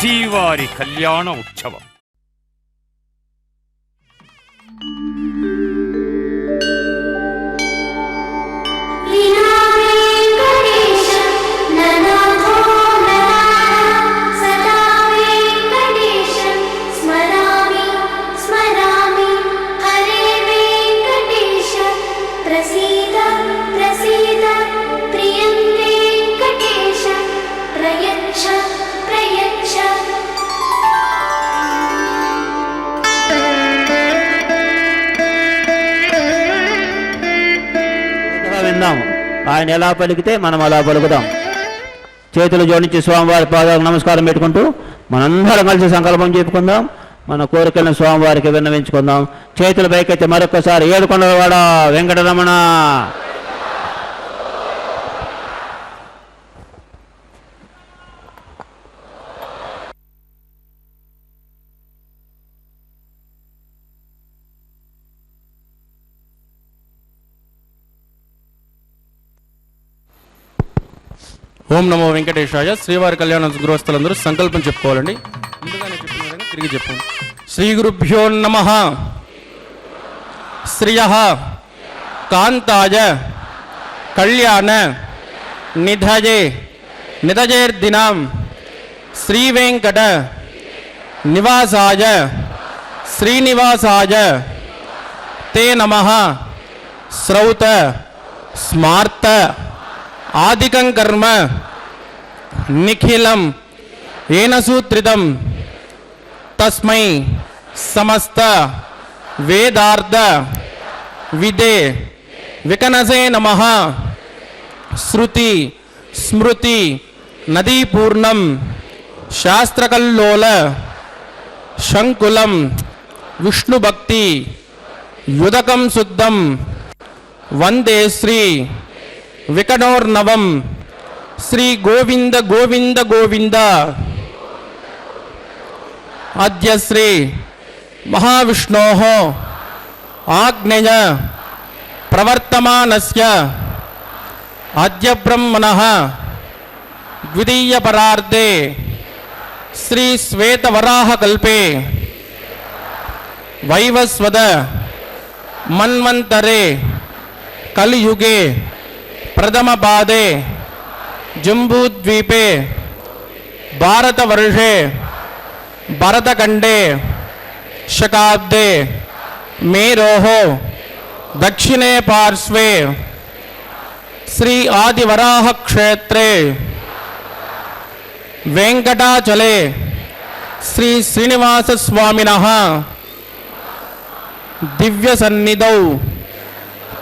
శ్రీవారి కళ్యాణ ఉత్సవం. ఆయన ఎలా పలికితే మనం అలా పలుకుదాం. చేతులు జోడించి స్వామివారి పాదాలకు నమస్కారం పెట్టుకుంటూ మనందరం కలిసి సంకల్పం చెప్పుకుందాం. మన కోరికలను స్వామివారికి విన్నవించుకుందాం. చేతుల పైకైతే మరొకసారి ఏడుకొండలవాడ వెంకటరమణ. ఓం నమో వెంకటేశాయ. శ్రీవారి కళ్యాణ గృహస్థులందరూ సంకల్పం చెప్పుకోవాలండి. ముందుగానే చెప్పిన విధంగా తిరిగి చెప్పు. శ్రీ గురుభ్యో నమః. శ్రియః కాంతాయ కళ్యాణ నిధయే నిధయేర్దినాం శ్రీ వెంకట నివాసాయ శ్రీనివాసాయ తే నమః. శ్రౌత స్మార్త ఆదికం కర్మ నిఖిలం ఏన సూత్రితం తస్మై సమస్త వేదార్థ విదే వికనసే నమః. శృతి స్మృతి నదీపూర్ణం శాస్త్రకల్లోల శంకులం విష్ణుభక్తి యుదకం శుద్ధం వందే శ్రీ వికనోర్నవం. శ్రీ గోవింద గోవింద గోవింద. అద్య శ్రీ మహావిష్ణోః ఆజ్ఞయ ప్రవర్తమానస్య అద్య బ్రహ్మణః ద్వితీయ పరార్ధే శ్రీ శ్వేతవరాహకల్పే వైవస్వత మన్వంతరే కలియుగే ప్రథమ పాదే జంబూద్వీపే భారతవర్షే భరతఖండే శకాబ్దే మేరోః దక్షిణే పార్శ్వే శ్రీ ఆదివరాహ క్షేత్రే వెంకటాచలే శ్రీ శ్రీనివాస స్వామినః దివ్య సన్నిధౌ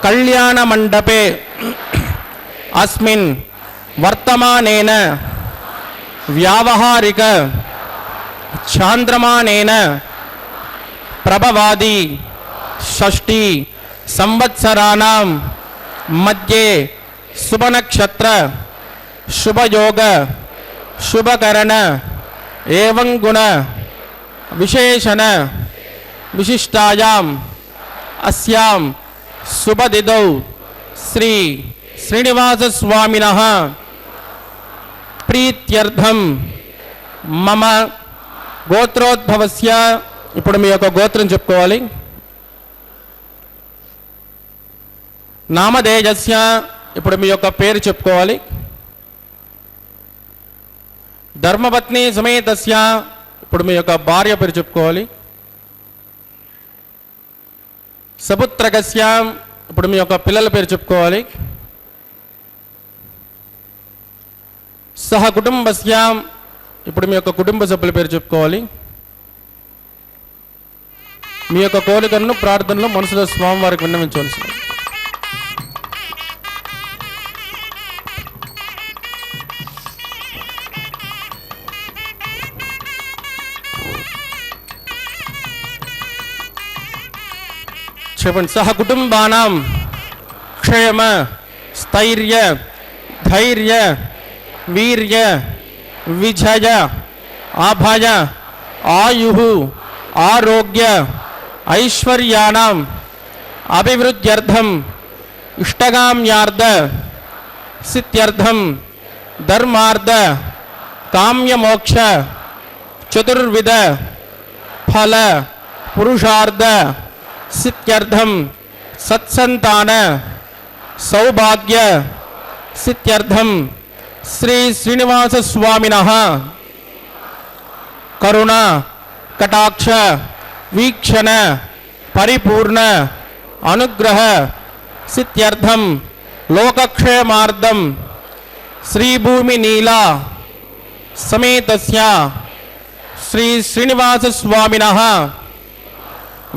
కళ్యాణ మండపే అస్మిన్ వర్తమానేన వ్యావహారిక చాంద్రమానేన ప్రభవాది షష్ఠి సంవత్సరాణం మధ్యే శుభనక్షత్ర శుభయోగ శుభకరణ ఏవం గుణ విశేషణ విశిష్టాయాం అస్యాం శుభదిదౌ శ్రీ శ్రీనివాస స్వామినః ప్రీత్యర్థం మమ గోత్రోద్భవస్య. ఇప్పుడు మీ యొక్క గోత్రం చెప్పుకోవాలి. నామధేయస్య. ఇప్పుడు మీ యొక్క పేరు చెప్పుకోవాలి. ధర్మపత్ని సమేతస్య. ఇప్పుడు మీ యొక్క భార్య పేరు చెప్పుకోవాలి. సపుత్రకస్య. ఇప్పుడు మీ యొక్క పిల్లల పేరు చెప్పుకోవాలి. సహ కుటుంబస్య. ఇప్పుడు మీ యొక్క కుటుంబ సభ్యుల పేరు చెప్పుకోవాలి. మీ యొక్క కోరికలను ప్రార్థనలు మనసులో స్వామివారికి విన్నవించవలసి. చెప్పండి. సహ కుటుంబానాం క్షేమ స్థైర్య ధైర్య వీర్య విజయ అభయ ఆయు ఆరోగ్య ఐశ్వర్యాణం అభివృద్ధ్యర్థం ఇష్టగామ్యార్థ సిద్ధ్యర్థం ధర్మార్థ కామ్యమోక్ష चतुर्विध फल पुरुषार्थ सिद्ध्यर्थम सत्संतान सौभाग्य सिद्ध्यर्थम श्री श्रीनिवास स्वामिनः करुणा कटाक्ष वीक्षण परिपूर्ण अनुग्रह सिद्ध्यर्थम लोकक्षेमार्थम श्री भूमि नीला समेतस्य श्री श्रीनिवास स्वामिनः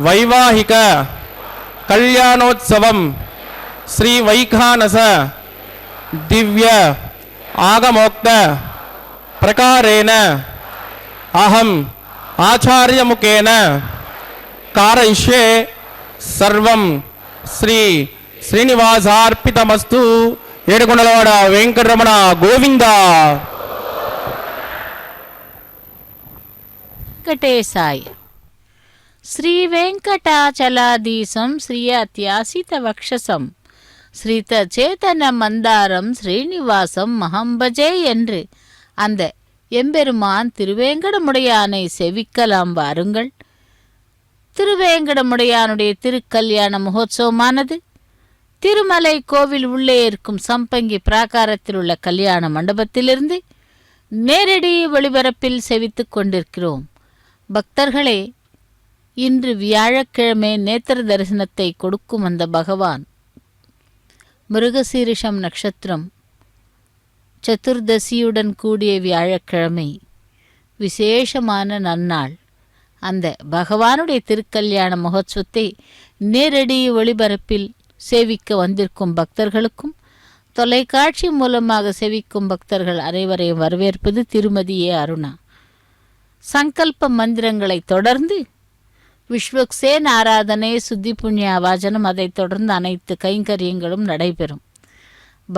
वैवाहिक कल्याणोत्सवम श्री वैखानस दिव्य आगमोक्त प्रकारेण अहम आचार्य मुखेन कारयिष्ये सर्वं श्री श्रीनिवासार्पितमस्तु ఏడుకొండలవాడ వెంకటరమణ గోవింద వెంకటేశాయ. శ్రీ వెంకటాచలాధీశం శ్రీయత్యాసిత వక్షసం ஸ்ரீத சேதன மந்தாரம் ஸ்ரீனிவாசம் மகம்பஜே என்று அந்த எம்பெருமான் திருவேங்கடமுடையானை செவிக்கலாம் வாருங்கள். திருவேங்கடமுடையானுடைய திருக்கல்யாண மகோத்சவமானது திருமலை கோவில் உள்ளே இருக்கும் சம்பங்கி பிராகாரத்தில் உள்ள கல்யாண மண்டபத்திலிருந்து நேரடி ஒளிபரப்பில் செவித்துக் கொண்டிருக்கிறோம். பக்தர்களே, இன்று வியாழக்கிழமை நேத்திர தரிசனத்தை கொடுக்கும் அந்த பகவான் மிருகசீரிஷம் நட்சத்திரம் சதுர்தசியுடன் கூடிய வியாழக்கிழமை விசேஷமான நன்னாள். அந்த பகவானுடைய திருக்கல்யாண மகோத்சவத்தை நேரடி ஒளிபரப்பில் சேவிக்க வந்திருக்கும் பக்தர்களுக்கும் தொலைக்காட்சி மூலமாக சேவிக்கும் பக்தர்கள் அனைவரையும் வரவேற்பது திருமதி ஏ அருணா. சங்கல்ப மந்திரங்களை தொடர்ந்து விஸ்வக்சேன் ஆராதனை, சுத்தி புண்ணிய வாஜனம், அதைத் தொடர்ந்து அனைத்து கைங்கரியங்களும் நடைபெறும்.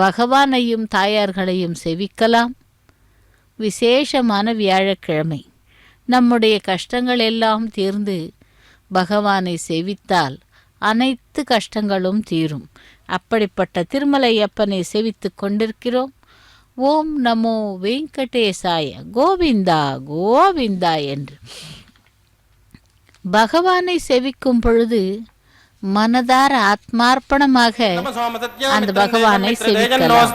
பகவானையும் தாயார்களையும் செவிக்கலாம். விசேஷமான வியாழக்கிழமை நம்முடைய கஷ்டங்கள் எல்லாம் தீர்ந்து பகவானை செவித்தால் அனைத்து கஷ்டங்களும் தீரும். அப்படிப்பட்ட திருமலையப்பனை செவித்து கொண்டிருக்கிறோம். ஓம் நமோ வெங்கடேசாய கோவிந்தா கோவிந்தா என்று பகவானை செவிக்கும் பொழுது மனதார ஆத்மார்ப்பணமாக அந்த பகவானை செவிக்கலாம்.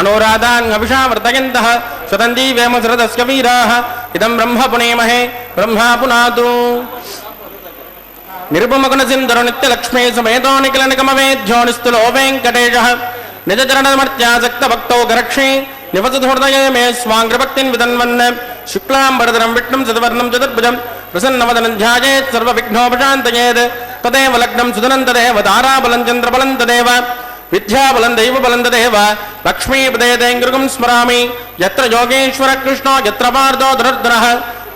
அனுராதான் அபிஷாவர்த்தயந்தः சதந்தி வேமசரதஸ்ய வீராः இதம் பிரம்ம புனேமஹே பிரம்மா புனாது நிருபமகுண சிந்தரு நித்ய லக்ஷ்மீ சமேதோ நிகில நிகமவேத்யோ நிஸ்துலோ வெங்கடேஷः நிஜச்சரணமர்த்யாசக்த பக்தோ கரக்ஷே நிவசது ஹிருதயே மே ஸ்வாங்கிரபக்தின் விதன்வன் சுக்லாம்பரதரம் விஷ்ணும் சதுவர்ணம் சதுர்புஜம் பிரசன்னவதனம் ध्यायेत् सर्वविघ्नोपशान्तयेत् तदेव लग्नं सुदनं तदेव ताराबलं चन्द्रबलं तदेव विद्याबलं दैवबलं तदेव लक्ष्मीपदे दैङ्गृगं स्मरामि यत्र योगेश्वर कृष्णो यत्र पार्थो धनुर्धरः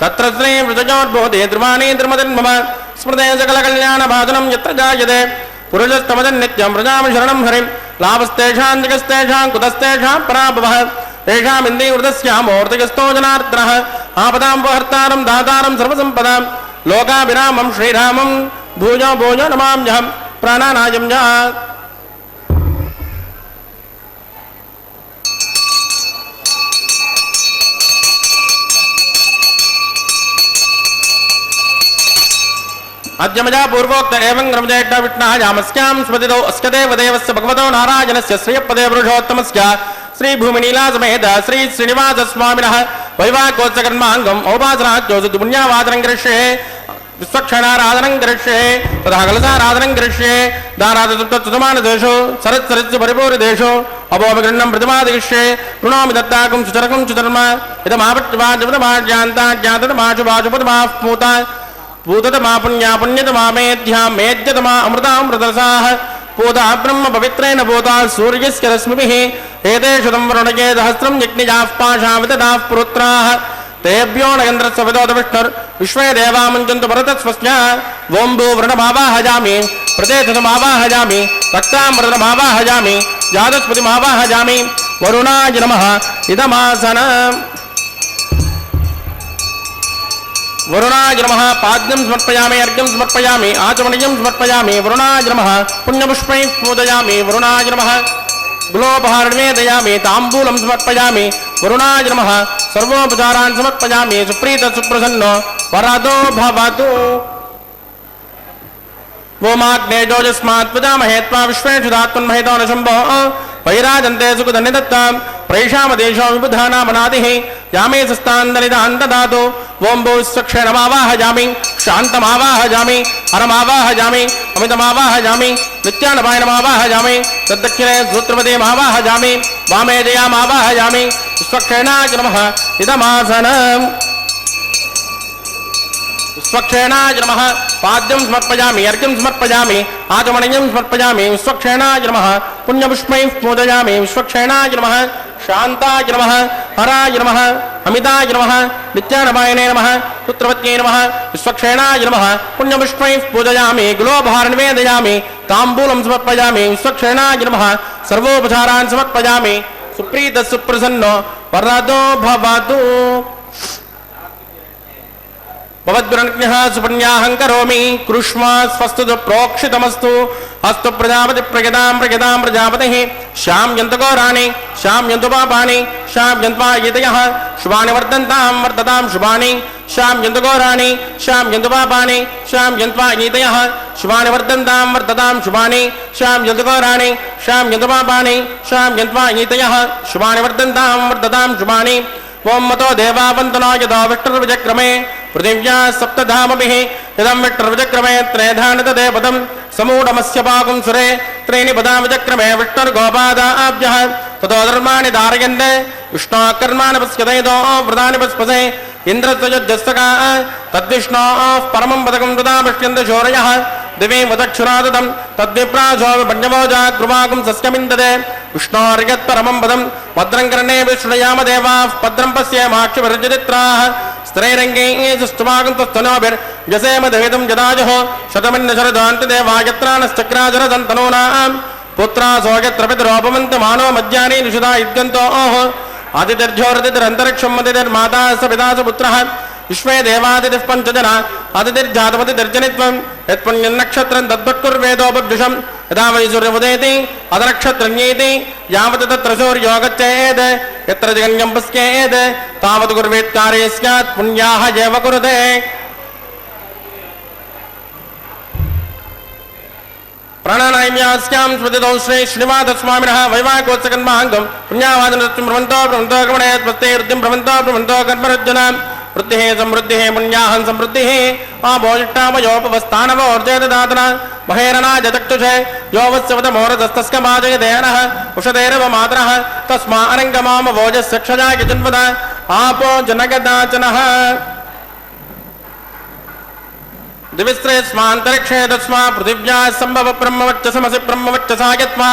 तत्र श्री वृजयोर्बोधे ध्रुवाणी धर्मधन्मम स्मृते सकलकल्याणभाजनं यत्र जायते पुरुषस्तमजन् नित्यं व्रजामि शरणं हरिं लाभस्तेषां जगस्तेषां कुतस्तेषां पराभवः तेषाम् इन्दीवृतस्यामूर्तिगस्तो जनार्दनः आपदां दातारं सर्वसम्पदां लोकाभिरामं श्रीरामं भूयो भूयो नमाम्यहं प्राणानायं च अद्यमजा पूर्वोक्त एवं ग्रमजेट्टा विष्णा यामस्यां स्मृतिदो अस्कदेव देवस्य भगवतो नारायणस्य श्रीयपदे पुरुषोत्तमस्य श्री भूमिनीला समेत श्री श्रीनिवास स्वामिनः वैवाहिकोत्सकर्माङ्गम् औपासनाच्योसु पुण्यावादनं करिष्ये विश्वक्षणाराधनं करिष्ये तथा कलशाराधनं करिष्ये दारादसुतमानदेशो सरत्सरस्य परिपूर्णदेशो अभोमगृह्णं प्रतिमादिष्ये ऋणोमि दत्ताकं सुचरकं सुधर्म इदमापट्वाजपदमाज्ञान्तमाशुभाशुपदमापूता पूततमा पुण्या पुण्यतमा मेध्या मेध्यतमा अमृतामृतरसाः पूता ब्रह्म पवित्रेण पूता सूर्यस्य रश्मिभिः एतेषु तं वरुणये सहस्रं यज्ञजाः पाशां विदधाः पुरुत्राः तेभ्यो नगन्धरस्य विदोदविष्णुर् विश्वे देवामुञ्चन्तु भरतस्वस्य ॐ भूवृणमावाहयामि प्रदेशतमावाहयामि रक्तामृतमावाहयामि जातस्पतिमावाहयामि वरुणाय नमः इदमासनम् वरुणाय नमः पाद्यं समर्पयामि अर्घ्यं समर्पयामि आचमनीयं समर्पयामि वरुणाय नमः पुण्यपुष्पैः पूजयामि वरुणाय नमः गुलोपहारं वेदयामि ताम्बूलं समर्पयामि वरुणाय नमः सर्वोपचारान् समर्पयामि सुप्रीत सुप्रसन्नो वरदो भवतु वोमाग्नेजोजस्मात् प्रजामहे त्वा विश्वेषुधात्मन्महेतो न शम्भो वैराजन्ते सुखधन्यदत्तां प्रैषामदेशो विबुधानामनादिः यामे सस्तान्दनिदान् ददातु ओं भूस्वक्षेणमावाहयामि शान्तमावाहयामि हरमावाहयामि अमितमावाहयामि नित्यानपायनमावाहयामि तद्दक्षिणे सूत्रपदीमावाहयामि वामे जयामावाहयामि स्वक्षेणाय नमः इदमासनम् स्वक्षेणाय नमः पाद्यं समर्पयामि अर्घ्यं समर्पयामि आचमनीयं समर्पयामि स्वक्षेणाय नमः पुण्यपुष्पैः पूजयामि स्वक्षेणाय नमः शान्ताय नमः हराय नमः अमिताय नमः नित्यानपायने नमः पुत्रवत्यै नमः स्वक्षेणाय नमः पुण्यपुष्पैः पूजयामि गुलोपहारं निवेदयामि ताम्बूलं समर्पयामि स्वक्षेणाय नमः सर्वोपचारान् समर्पयामि सुप्रीत सुप्रसन्नो वरदो भवतु भवद्गुणज्ञः सुपुण्याहं करोमि कृष्मा स्वस्तु प्रोक्षितमस्तु अस्तु प्रजापति प्रजदां प्रजापतिः श्याम यन्तघोराणि श्याम यन्तु पापानि श्याम यन्त्वायितयः शुभानि वर्धन्तां वर्धतां शुभानि श्याम यन्तघोराणि श्याम यन्तु पापानि श्याम यन्त्वायितयः शुभानि वर्धन्तां वर्धतां शुभानि श्याम यन्तघोराणि श्याम यन्तु पापानि श्याम यन्त्वायितयः शुभानि वर्धन्तां वर्धतां शुभानि ओं मतो देवावन्तनो यदा विष्णुर्विजक्रमे पृथिव्या सप्तधामभिः इदं विष्णुर्विजक्रमे त्रयधानतदे पदं समूढमस्य पाकुं सुरे त्रीणि पदा विजक्रमे विष्णुर्गोपादाभ्यः ततो धर्माणि धारयन्ते विष्णोः पश्यतैतो व्रतानि पस्पसे इन्द्रस्वजस्तका तद्विष्णोः परमं पदकं तदा पश्यन्ते शौर्यः दिवे वदक्षुरादतं तद्विप्रासो विपण्यवोजा कृपाकुं सस्यमिन्दते विष्णोर्यत्परमं पदं भद्रं कर्णे विष्णुयाम देवाः भद्रं पश्येमाक्षिभिर्जदित्राः स्त्रैरङ्गैः सुष्टुवागं तस्तनोभिर्यसेम देवितं जदाजुः शतमिन्नशरदान्तिदेवायत्रानश्चक्राजरसन्तनूनां पुत्रासो यत्र पितरोपमन्तमानो मध्यानि निषुधा इद्गन्तोः आदितिर्झोरतिरन्तरिक्षं मदितिर्माता स पिता स पुत्रः विश्वे देवादितिः पञ्चजना आदितिर्जातमतिर्जनित्वं यत्पुण्यन्नक्षत्रं तद्वत्कुर्वेदोपद्युषं यदा वै सूर्यमुदेति अदनक्षत्रन्येति यावत् तत्र सूर्यो गच्छेत् यत्र जगन्यं पश्येत् तावत् कुर्वेत्कार्ये स्यात् पुण्याः एव कुरुते प्राणानायम्यास्यां स्मृतितो श्री श्रीनिवासस्वामिनः वैवाहिकोत्सकन्माङ्गं पुण्यावादनस्तुं भ्रमन्तो गमनयत् वस्ते वृद्धिं भ्रमन्तो कर्मरज्जनां वृद्धिः समृद्धिः पुण्याहं समृद्धिः आभोजिष्टामयोपवस्थानवोर्जयदातना महेरनाजचक्षुषे यो वत्सवतमोरदस्तस्य माजयदेनः उषधेरव मातरः तस्मा अरङ्गमामभोजस्य क्षजाय जन्मद आपो जनगदाचनः दिविस्त्रेस्मान्तरिक्षे तस्मा पृथिव्या सम्भव ब्रह्मवच्चसमसि ब्रह्मवच्चसायत्वा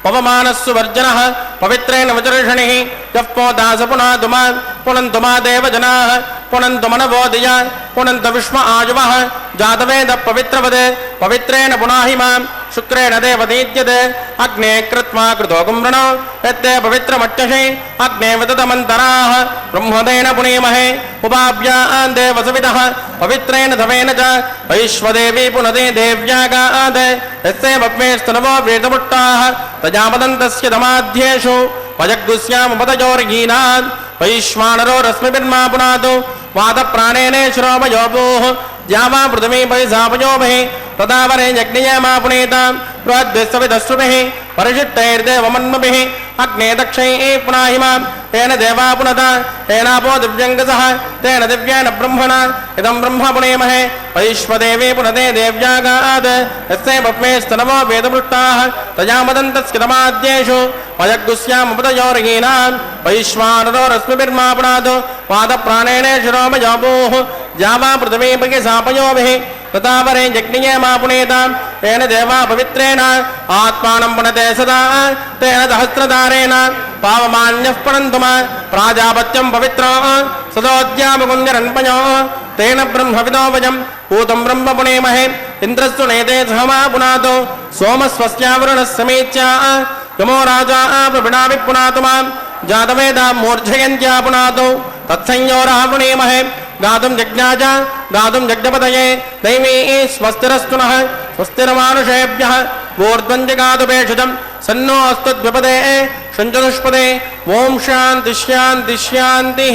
पवमानस्सु वर्जनः पवित्रेण वचर्षणिः यः पोदास पुनादुमा पुनन्तुमा देवजनाः पुनन्तुमनवोदया पुनन्त विश्व आयुवः जातवेद पवित्रवदे पवित्रेण पुनाहिमां शुक्रेण देवदीद्यते अग्ने कृत्वा कृतो कुम्रणो यत्ते पवित्रमच्चषे अग्ने विदतमन्तराः ब्रह्मदेन पुनीमहे उपाभ्यान् देवसविदः पवित्रेण धवेन च वैश्वदेवी पुनदे देव्यागादे यस्ते बह्वेस्तनवो वेदमुट्टाः प्रजापदन्तस्य दमाध्येषु वजग्गुस्यामुपदयोर्गीनान् वैश्वानरो रश्मिभिर्मा पुनातु वातप्राणेन श्रोमयोभूः द्यावा पृथिवी परिसापयोभिः तदा वरे यज्ञयमा पुनीतां बृहद्भिस्सविदश्रुभिः परिशिष्टैर्देवमन्मभिः अग्ने दक्षैः पुनाहिमां तेन देवा पुनता तेनापो दिव्यङ्गसः तेन दिव्येन ब्रह्मणा इदं ब्रह्म पुनेमहे वैश्वदेवी पुनते देव्यागात् यस्यै बह्वेस्तनवो वेदपृष्टाः तजामदन्तस्य तमाद्येषु वजग्गुस्यामुपदयोर्गीनां वैश्वानरो रश्मिभिर्मा पुनातु वादप्राणेन शिरोमयोभूः द्यावा पृथिवी परिसापयोभिः तथा वरे यज्ञयमा पुनीतां तेन देवा पवित्रेण आत्मानं पुनते सदा तेन सहस्रधारेण पावमान्यः पुनन्तुम प्राजापत्यं पवित्रो सदोद्यामुकुञ्जरन्पयो तेन ब्रह्मविदो वयं पूतं ब्रह्म पुनेमहे इन्द्रस्तु नेते सहमा पुनातो सोमस्वस्यावरुणः समीच्या यमो राजा प्रविणापि पुनातु मां जातवेदां मूर्धयन्त्या पुनातो तत्संयोरावृणीमहे गातुं यज्ञाच गातुं यज्ञपतये दैवी स्वस्तिरस्तु नः स्वस्तिर्मानुषेभ्यः ऊर्ध्वं जगातुपेक्षुजं सन्नो अस्तुद्विपदे शञ्चतुष्पदे ओम शांति शांति शांति।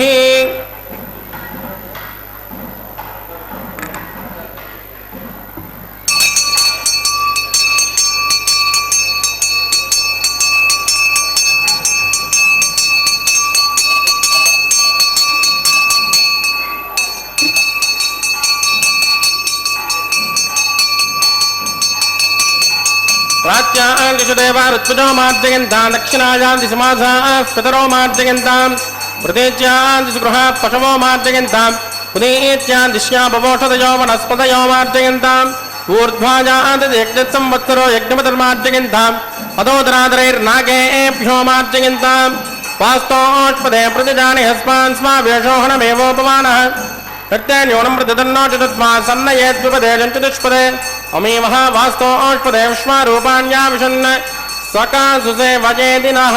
प्राच्यां दिशु देवा ऋत्विजो मार्जयन्तां दक्षिणायां दिशु मासाः पितरो मार्जयन्तां प्रतीच्यां दिशु गृहाः पशवो मार्जयन्तां उदीच्यां दिश्यां बवोषधयो वनस्पतयो मार्जयन्तां ऊर्ध्वायां यज्ञसंवत्सरो यज्ञपतिर्मार्जयन्तां अधोदरादरैर्नागेभ्यो मार्जयन्तां वास्तोष्पदे प्रतिजानि हस्मान् स्मावेशोहणमेवोपमानः प्रत्यन्योनं प्रतिदन्नो चतुष्मा सन्नयेद्विपदे चतुष्पदे अमीमः वास्तोष्पदे विश्वारूपाण्याविशन् स्वकासुसे वजेदिनः।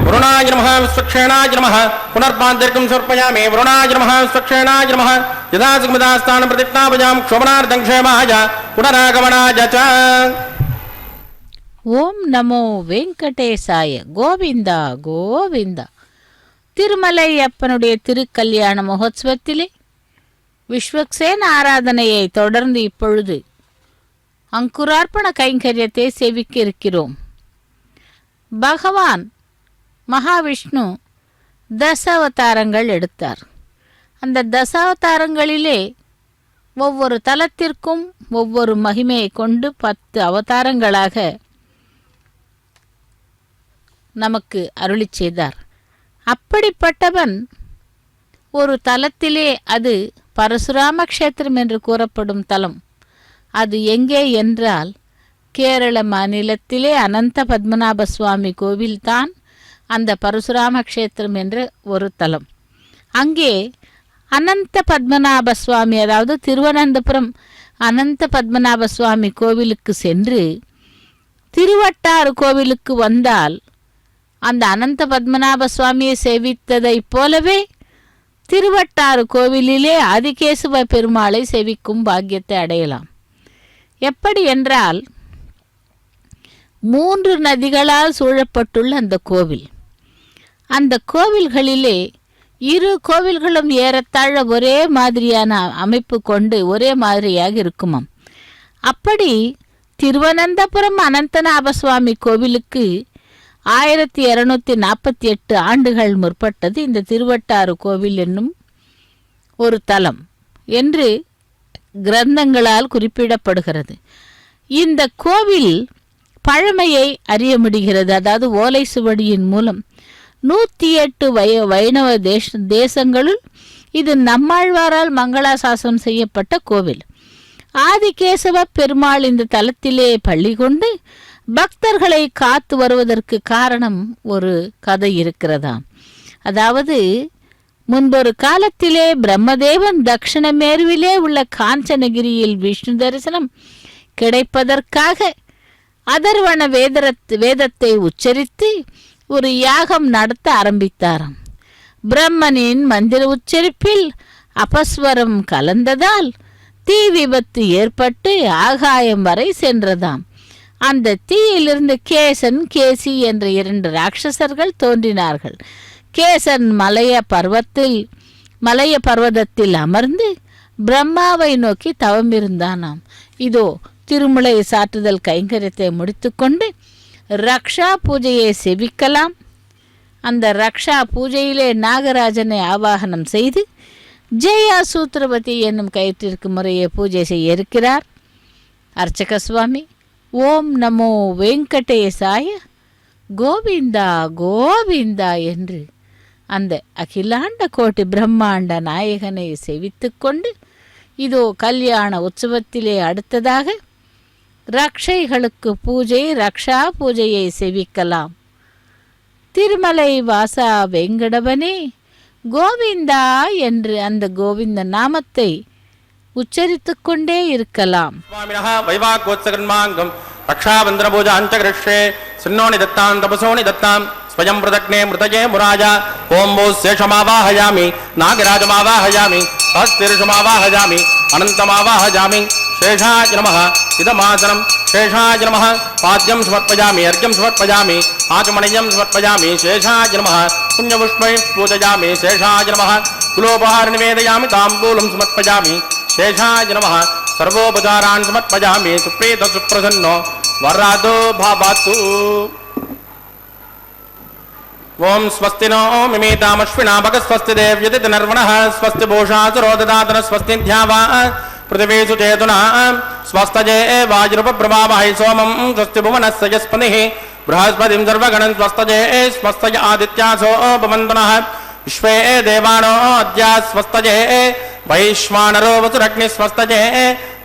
वरुणाय नमः विश्वक्षेणाय नमः पुनर्पाद्यर्कं समर्पयामि। वरुणाय नमः विश्वक्षेणाय नमः यदा सुगमदास्थानं प्रतिज्ञापयां क्षोभनार्थं क्षेमाय पुनरागमनाय च। ஓம் நமோ வெங்கடேசாய கோவிந்தா கோவிந்தா. திருமலை அப்பனுடைய திருக்கல்யாண மகோத்சவத்திலே விஸ்வக்சேன ஆராதனையை தொடர்ந்து இப்பொழுது அங்குரார்ப்பண கைங்கரியத்தை சேவிக்க இருக்கிறோம். பகவான் மகாவிஷ்ணு தசாவதாரங்கள் எடுத்தார். அந்த தசாவதாரங்களிலே ஒவ்வொரு தலத்திற்கும் ஒவ்வொரு மகிமையை கொண்டு 10 அவதாரங்களாக நமக்கு அருளி செய்தார். அப்படிப்பட்டவன் ஒரு தலத்திலே, அது பரசுராம க்ஷேத்திரம் என்று கூறப்படும் தலம். அது எங்கே என்றால் கேரள மாநிலத்திலே அனந்த பத்மநாப சுவாமி கோவில்தான் அந்த பரசுராம க்ஷேத்திரம் என்ற ஒரு தலம். அங்கே அனந்த பத்மநாப சுவாமி, அதாவது திருவனந்தபுரம் அனந்த பத்மநாப சுவாமி கோவிலுக்கு சென்று திருவட்டாறு கோவிலுக்கு வந்தால் அந்த அனந்த பத்மநாப சுவாமியை சேவித்ததைப் போலவே திருவட்டாறு கோவிலிலே ஆதிகேசவ பெருமாளை சேவிக்கும் பாக்கியத்தை அடையலாம். எப்படி என்றால் 3 நதிகளால் சூழப்பட்டுள்ள அந்த கோவில், அந்த கோவில்களிலே 2 கோவில்களும் ஏறத்தாழ ஒரே மாதிரியான அமைப்பு கொண்டு ஒரே மாதிரியாக இருக்குமாம். அப்படி திருவனந்தபுரம் அனந்தநாப சுவாமி கோவிலுக்கு 1248 ஆண்டுகள் முற்பட்டது இந்த திருவட்டாறு கோவில் என்னும் ஒரு தலம் என்று கிரந்தங்களால் குறிப்பிடப்படுகிறது. இந்த கோவில் பழமையை அறிய முடிகிறது. அதாவது ஓலை சுவடியின் மூலம் 108 வைணவ தேசங்களுள் இது நம்மாழ்வாரால் மங்களாசாசனம் செய்யப்பட்ட கோவில். ஆதிகேசவ பெருமாள் இந்த தலத்திலே பள்ளி கொண்டு பக்தர்களை காத்து வருவதற்கு காரணம் ஒரு கதை இருக்கிறதாம். அதாவது முன்பொரு காலத்திலே பிரம்மதேவன் தட்சிணமேருவிலே உள்ள காஞ்சனகிரியில் விஷ்ணு தரிசனம் கிடைப்பதற்காக அதர்வண வேதத்தை உச்சரித்து ஒரு யாகம் நடத்த ஆரம்பித்தாராம். பிரம்மனின் மந்திர உச்சரிப்பில் அபஸ்வரம் கலந்ததால் தீ விபத்து ஏற்பட்டு ஆகாயம் வரை சென்றதாம். அந்த தீயிலிருந்து கேசன் கேசி என்ற 2 ராட்சசர்கள் தோன்றினார்கள். கேசன் மலைய பர்வதத்தில் அமர்ந்து பிரம்மாவை நோக்கி தவம் இருந்தானாம். இதோ திருமுலை சாற்றுதல் கைங்கரியத்தை முடித்துக்கொண்டு ரக்ஷா பூஜையை செவிக்கலாம். அந்த ரக்ஷா பூஜையிலே நாகராஜனை ஆவாகனம் செய்து ஜெயா சூத்திரவதி என்னும் கயிற்றிற்கு முறையை பூஜை செய்ய இருக்கிறார் அர்ச்சக சுவாமி. ஓம் நமோ வெங்கடேசாய கோவிந்தா கோவிந்தா என்று அந்த அகிலாண்ட கோட்டி பிரம்மாண்ட நாயகனை செவித்து கொண்டு இதோ கல்யாண உற்சவத்திலே அடுத்ததாக ரக்ஷைகளுக்கு பூஜை, ரக்ஷா பூஜையை செவிக்கலாம். திருமலை வாசா வெங்கடவனே கோவிந்தா என்று அந்த கோவிந்த நாமத்தை உச்சரித்து கொண்டே இருக்கலாம். स्वामिनः वैवाकोत्सकर्माङ्गं रक्षाबन्धनपूजाञ्च करिष्ये सिन्नोनि दत्तां तपसोनि दत्तां स्वयं पृथग्ने मृतये मुराजा ओं वो शेषमावाहयामि नागराजमावाहयामि सहस्तिर्षमावाहयामि अनन्तमावाहयामि शेषाय नमः इदमासनं शेषाय नमः पाद्यं समर्पयामि अर्घ्यं समर्पयामि आचमनीयं समर्पयामि शेषाय नमः पुण्यपुष्पैः पूजयामि शेषाय नमः कुलोपहार निवेदयामि ताम्बूलं समर्पयामि शेषाय नमः सर्वोपचारान् समर्पयामि सुप्रीत सुप्रसन्नो वरदो भवतु ओं स्वस्ति नो मिमीतामश्विना भगस्वस्ति देव्यति नर्वणः स्वस्ति भूषासुरो ददातन स्वस्ति ध्यावा पृथिवीषु चेतुना स्वस्तये वायुरुपप्रभावहै सोमं स्वस्ति भुवनस्य यस्पतिः बृहस्पतिं सर्वगणं स्वस्तये स्वस्तय आदित्यासो भवन्तनः विश्वे देवानो अद्य स्वस्तये वैश्वानरो वसुरग्नि स्वस्तये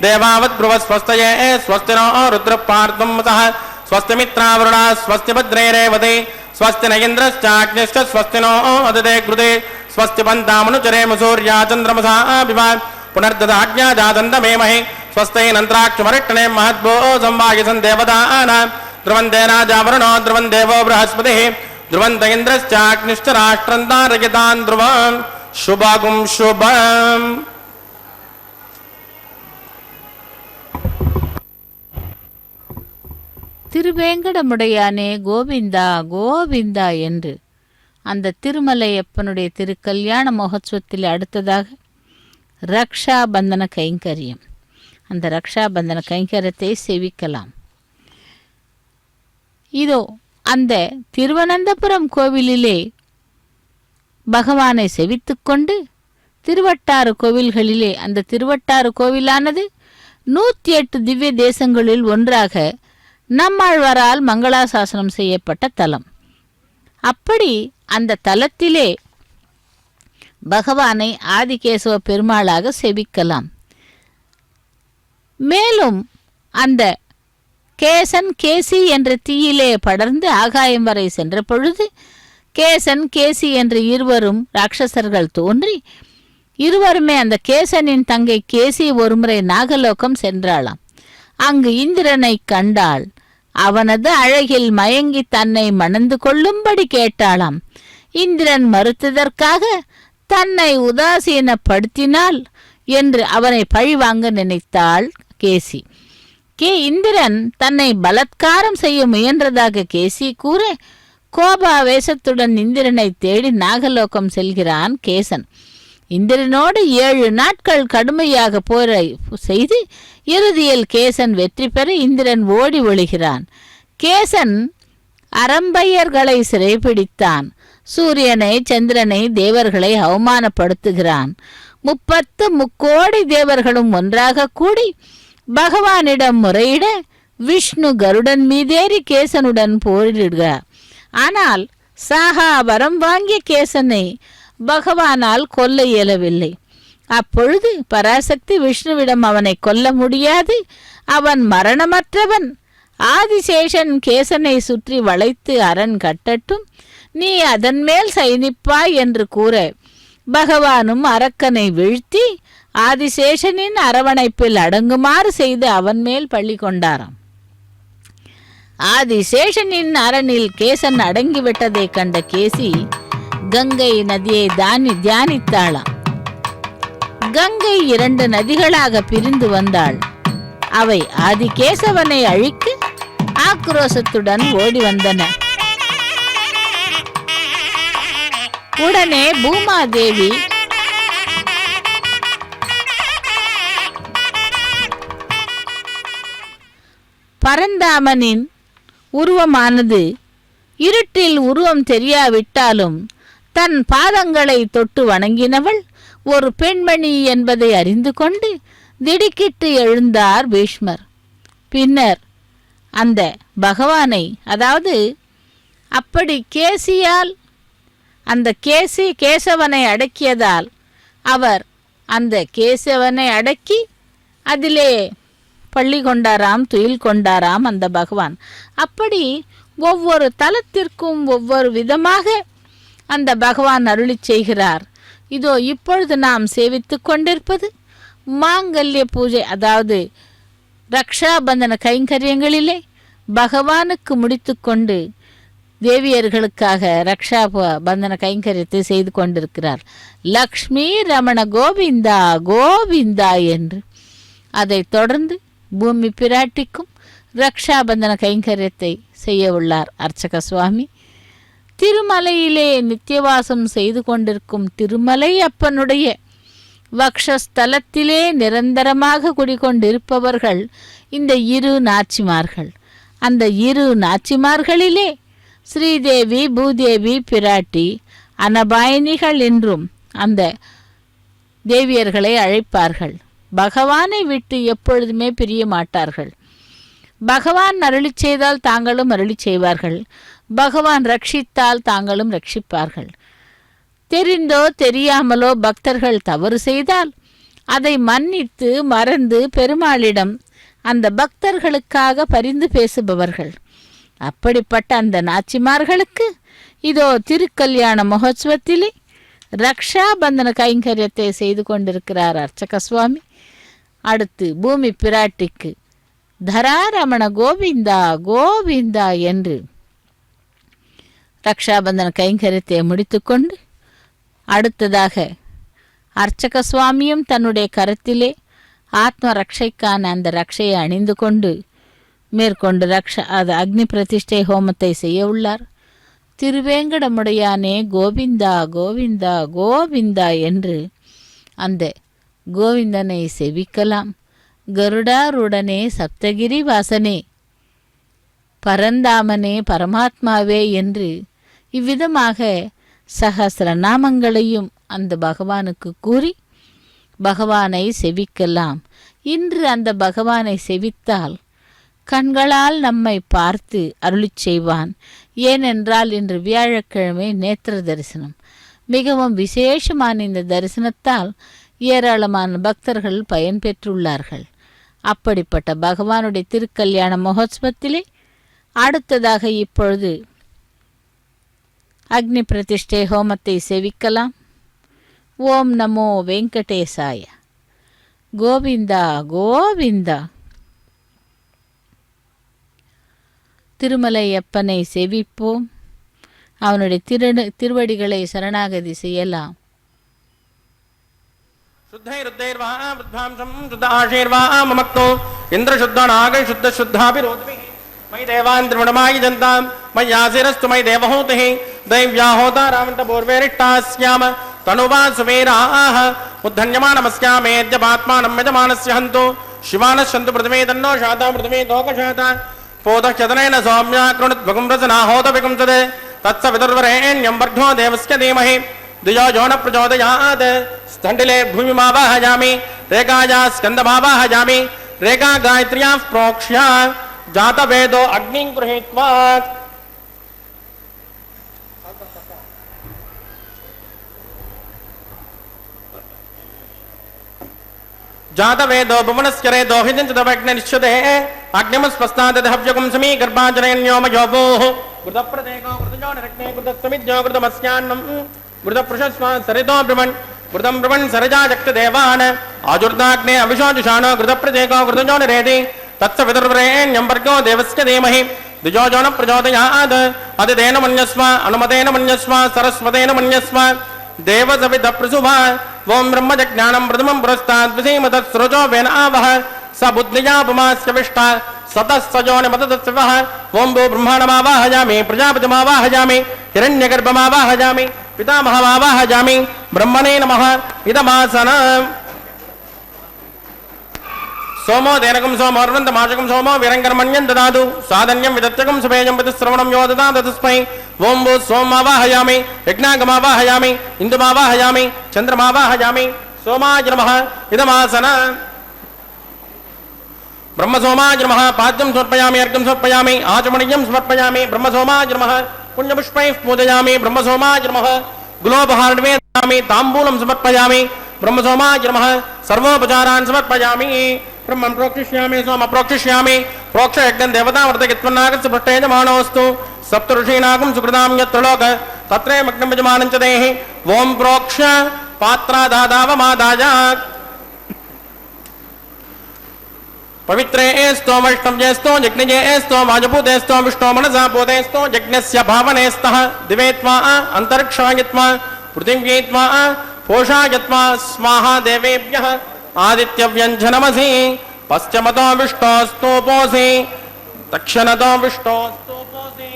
देवावद्भ्रुव स्वस्तये स्वस्ति नो रुद्रपार्तुं सह स्वस्ति मित्रावरुणा स्वस्ति भद्रे रेवते स्वस्ति न इन्द्रश्चाग्निश्च स्वस्ति नो अदते कृते स्वस्ति पन्तामनुचरेम सूर्या चन्द्रमसा विभा पुनर्ददाज्ञा जातन्दमेमहे स्वस्ति नन्त्राक्षमरिष्टने महद्भो संवायसन् देवतानां ध्रुवन्ते राजावरुणो ध्रुवन् देवो बृहस्पतिः ध्रुवन्त इन्द्रश्चाग्निश्च राष्ट्रं तारयतान् ध्रुवम् शुभगुं शुभम् திருவேங்கடமுடையானே கோவிந்தா கோவிந்தா என்று அந்த திருமலையப்பனுடைய திருக்கல்யாண மகோத்சவத்தில் அடுத்ததாக ரக்ஷாபந்தன கைங்கரியம். அந்த ரக்ஷாபந்தன கைங்கரியத்தை சேவிக்கலாம். இதோ அந்த திருவனந்தபுரம் கோவிலிலே பகவானை செவித்துக்கொண்டு திருவட்டாறு கோவில்களிலே அந்த திருவட்டாறு கோவிலானது 108 திவ்ய தேசங்களில் ஒன்றாக நம்மாழ்வாரால் மங்களாசாசனம் செய்யப்பட்ட தலம். அப்படி அந்த தலத்திலே பகவானை ஆதிகேசவ பெருமாளாக செபிக்கலாம். மேலும் அந்த கேசன் கேசி என்ற தீயிலே படர்ந்து ஆகாயம் வரை சென்ற பொழுது கேசன் கேசி என்ற இருவரும் ராட்சசர்கள் தோன்றி இருவருமே அந்த கேசனின் தங்கை கேசி ஒருமுறை நாகலோகம் சென்றாளாம். அங்கு இந்திரனை கண்டாள். அவனது அழகில் மயங்கி தன்னை மணந்து கொள்ளும்படி கேட்டாளாம். இந்திரன் மறுத்ததற்காக தன்னை உதாசீனப்படுத்தினாள் என்று அவனை பழிவாங்க நினைத்தாள் கேசி. இந்திரன் தன்னை பலாத்காரம் செய்ய முயன்றதாக கேசி கூற கோபாவேசத்துடன் இந்திரனை தேடி நாகலோகம் செல்கிறான் கேசன். இந்திரனோடு 7 நாட்கள் கடுமையாக போரை செய்து இறுதியில் கேசன் வெற்றி பெற இந்திரன் ஓடி ஒளிகிறான். கேசன் அரம்பையர்களை சிறைப்பிடித்தான். சூரியனை சந்திரனை தேவர்களை அவமானப்படுத்துகிறான். 30 முக்கோடி தேவர்களும் ஒன்றாக கூடி பகவானிடம் முறையிட விஷ்ணு கருடன் மீதேறி கேசனுடன் போரிடுகிறார். ஆனால் சாகா வரம் வாங்கிய கேசனை பகவானால் கொல்ல இயலவில்லை. அப்பொழுது பராசக்தி விஷ்ணுவிடம் அவனை கொல்ல முடியாது, அவன் மரணமற்றவன், ஆதிசேஷன் கேசனை சுற்றி வளைத்து அரண் கட்டட்டும், நீ அதன் மேல் சயனிப்பாய் என்று கூற பகவானும் அரக்கனை வீழ்த்தி ஆதிசேஷனின் அரவணைப்பில் அடங்குமாறு செய்து அவன் மேல் பள்ளி கொண்டாராம். ஆதிசேஷனின் அரணில் கேசன் அடங்கிவிட்டதை கண்ட கேசி கங்கை நதியை தியானித்தாளாம். கங்கை 2 நதிகளாக பிரிந்து வந்தாள். அவை ஆதிகேசவனை அழிக்க ஆக்ரோசத்துடன் ஓடி வந்தன. உடனே பூமாதேவி பரந்தாமனின் உருவமானது இருட்டில் உருவம் தெரியாவிட்டாலும் தன் பாதங்களை தொட்டு வணங்கினவள் ஒரு பெண்மணி என்பதை அறிந்து கொண்டு திடுக்கிட்டு எழுந்தார் பீஷ்மர். பின்னர் அந்த பகவானை, அதாவது அப்படி கேசியால் அந்த கேசவனை அடக்கியதால் அவர் அந்த கேசவனை அடக்கி அதிலே பள்ளி கொண்டாராம், துயில் கொண்டாராம் அந்த பகவான். அப்படி ஒவ்வொரு தலத்திற்கும் ஒவ்வொரு விதமாக அந்த பகவான் அருளி செய்கிறார். இதோ இப்பொழுது நாம் சேவித்து கொண்டிருப்பது மாங்கல்ய பூஜை, அதாவது ரக்ஷாபந்தன கைங்கரியங்களிலே பகவானுக்கு முடித்து கொண்டு தேவியர்களுக்காக ரக்ஷா பந்தன கைங்கரியத்தை செய்து கொண்டிருக்கிறார். லக்ஷ்மி ரமண கோவிந்தா கோவிந்தா என்று. அதைத் தொடர்ந்து பூமி பிராட்டிக்கும் ரக்ஷாபந்தன கைங்கரியத்தை செய்ய உள்ளார் அர்ச்சக சுவாமி. திருமலையிலே நித்தியவாசம் செய்து கொண்டிருக்கும் திருமலை அப்பனுடைய வக்ஷஸ்தலத்திலே நிரந்தரமாக குடிகொண்டிருப்பவர்கள் இந்த இரு நாச்சிமார்கள். அந்த இரு நாச்சிமார்களிலே ஸ்ரீதேவி பூதேவி பிராட்டி அனபாயினிகள் என்றும் அந்த தேவியர்களை அழைப்பார்கள். பகவானை விட்டு எப்பொழுதுமே பிரிய மாட்டார்கள். பகவான் அருளி செய்தால் தாங்களும் அருளி செய்வார்கள். பகவான் ரட்சித்தால் தாங்களும் ரட்சிப்பார்கள். தெரிந்தோ தெரியாமலோ பக்தர்கள் தவறு செய்தால் அதை மன்னித்து மறந்து பெருமாளிடம் அந்த பக்தர்களுக்காக பரிந்து பேசுபவர்கள். அப்படிப்பட்ட அந்த நாச்சிமார்களுக்கு இதோ திருக்கல்யாண மகோத்சவத்திலே ரக்ஷாபந்தன கைங்கரியத்தை செய்து கொண்டிருக்கிறார் அர்ச்சக சுவாமி. அடுத்து பூமி பிராட்டிக்கு தராரமண கோவிந்தா கோவிந்தா என்று ரக்ஷாபந்தன கைங்கரியத்தை முடித்துக்கொண்டு அடுத்ததாக அர்ச்சக சுவாமியும் தன்னுடைய கரத்திலே ஆத்ம ரக்ஷைக்கான அந்த ரக்ஷையை அணிந்து கொண்டு மேற்கொண்டு அது அக்னி பிரதிஷ்டை ஹோமத்தை செய்ய உள்ளார். திருவேங்கடமுடையானே கோவிந்தா கோவிந்தா கோவிந்தா என்று அந்த கோவிந்தனை செவிக்கலாம். கருடாருடனே சப்தகிரி வாசனே பரந்தாமனே பரமாத்மாவே என்று இவ்விதமாக சகசிர நாமங்களையும் அந்த பகவானுக்கு கூறி பகவானை செவிக்கலாம். இன்று அந்த பகவானை செவித்தால் கண்களால் நம்மை பார்த்து அருளிச் செய்வான். ஏனென்றால் இன்று வியாழக்கிழமை நேத்திர தரிசனம். மிகவும் விசேஷமான இந்த தரிசனத்தால் ஏராளமான பக்தர்கள் பயன்பெற்றுள்ளார்கள். அப்படிப்பட்ட பகவானுடைய திருக்கல்யாண மகோத்சவத்திலே அடுத்ததாக இப்பொழுது அக்னி பிரதிஷ்டை ஹோமத்தை செவிக்கலாம். ஓம் நமோ வெங்கடேசாய கோவிந்தா கோவிந்தா. திருமலையப்பனை செவிப்போம். அவனுடைய திருவடிகளை சரணாகதி செய்யலாம். मयि देवान्द्रमणमायि जन्तां मय्यासिरस्तु मयि देवहूतिः दैव्याहोता रामन्तपूर्वेरिष्टास्याम तनुवा सुमेराः उद्धन्यमानमस्यामेद्यपात्मानं यजमानस्य हन्तु शिवानश्यन्तु प्रथमे तन्नो शाता प्रथमे तोकशाता पोतश्चतनेन सौम्या कृणुद्भगुं रसनाहोतविकुंसदे तत्सवितुर्वरेण्यं वर्धो देवस्य धीमहि द्विजो जो न प्रचोदयात् स्थण्डिले भूमिमावाहयामि रेखाया स्कन्दमावाहयामि रेखा गायत्र्याः प्रोक्ष्य जातवेदो अग्निं गृहीत्वा जातवेदो भुवनस्करे दोहितञ्चदवग्निश्चदे अग्निमस्पस्तादहव्यगुं समीगर्भाजनयन्योमयोभोः घृतप्रदेको घृतजो निरग्ने घृतस्वमिज्ञो घृतमस्यान्नं घृतपृषस्वा सरितो ब्रह्मन् घृतं ब्रह्मन् सरजाजक्तदेवान् आजुर्दाग्ने अविशोजुषाणो घृतप्रदेको घृतजो निरेति तत्सवितुर्वरेण्यं भर्गो देवस्य धीमहि द्विजो जो न प्रचोदयात् अदितेन मन्यस्व अनुमतेन मन्यस्व सरस्वतेन मन्यस्व देवसवितप्रसुभा ओं ब्रह्मजज्ञानं प्रथमं पुरस्तात् विधीमतत्सृजो वेनावः स बुद्धिजापमास्यविष्ट सतस्सजो निमततस्वः ओं भो ब्रह्माणमावाहयामि प्रजापतिमावाहयामि हिरण्यगर्भमावाहयामि पितामहमावाहयामि ब्रह्मणे नमः इदमासनम् सोमो देनकं सोमोर्वन्तमाशकं सोमो वीरङ्कर्मण्यं ददातु साधन्यं विदत्यकं सुपेयं विदश्रवणं यो ददातु तस्मै ओं भू सोमावाहयामि यज्ञागमावाहयामि इन्दुमावाहयामि चन्द्रमावाहयामि सोमाय नमः इदमासन ब्रह्मसोमाय नमः पाद्यं समर्पयामि अर्घ्यं समर्पयामि आचमनीयं समर्पयामि ब्रह्मसोमाय नमः पुण्यपुष्पैः पूजयामि ब्रह्मसोमाय नमः गुलोपहारनिवेदयामि ताम्बूलं समर्पयामि ब्रह्मसोमाय नमः सर्वोपचारान् समर्पयामि ब्रह्मं प्रोक्षिष्यामि सोम प्रोक्षिष्यामि प्रोक्ष यज्ञं देवता वर्तयित्वन्नागस्य पृष्ठे यजमानोऽस्तु सप्त ऋषीणागं सुकृतां यत्र लोक तत्रे मग्नं यजमानं च देहि ओं प्रोक्ष पात्रादादावमादाय पवित्रेस्तो वैष्णव्येस्तो यज्ञेस्तो वाजपूतेस्तो विष्णो मनसा पूतेस्तो यज्ञस्य भावनेस्तः दिवेत्वा अंतरिक्षायत्वा पृथिव्येत्वा पोषायत्वा स्वाहा देवेभ्यः आदित्यव्यञ्जनमसि पश्चिमतो विष्णोस्तोपोसि दक्षिणतो विष्णोस्तोपोसि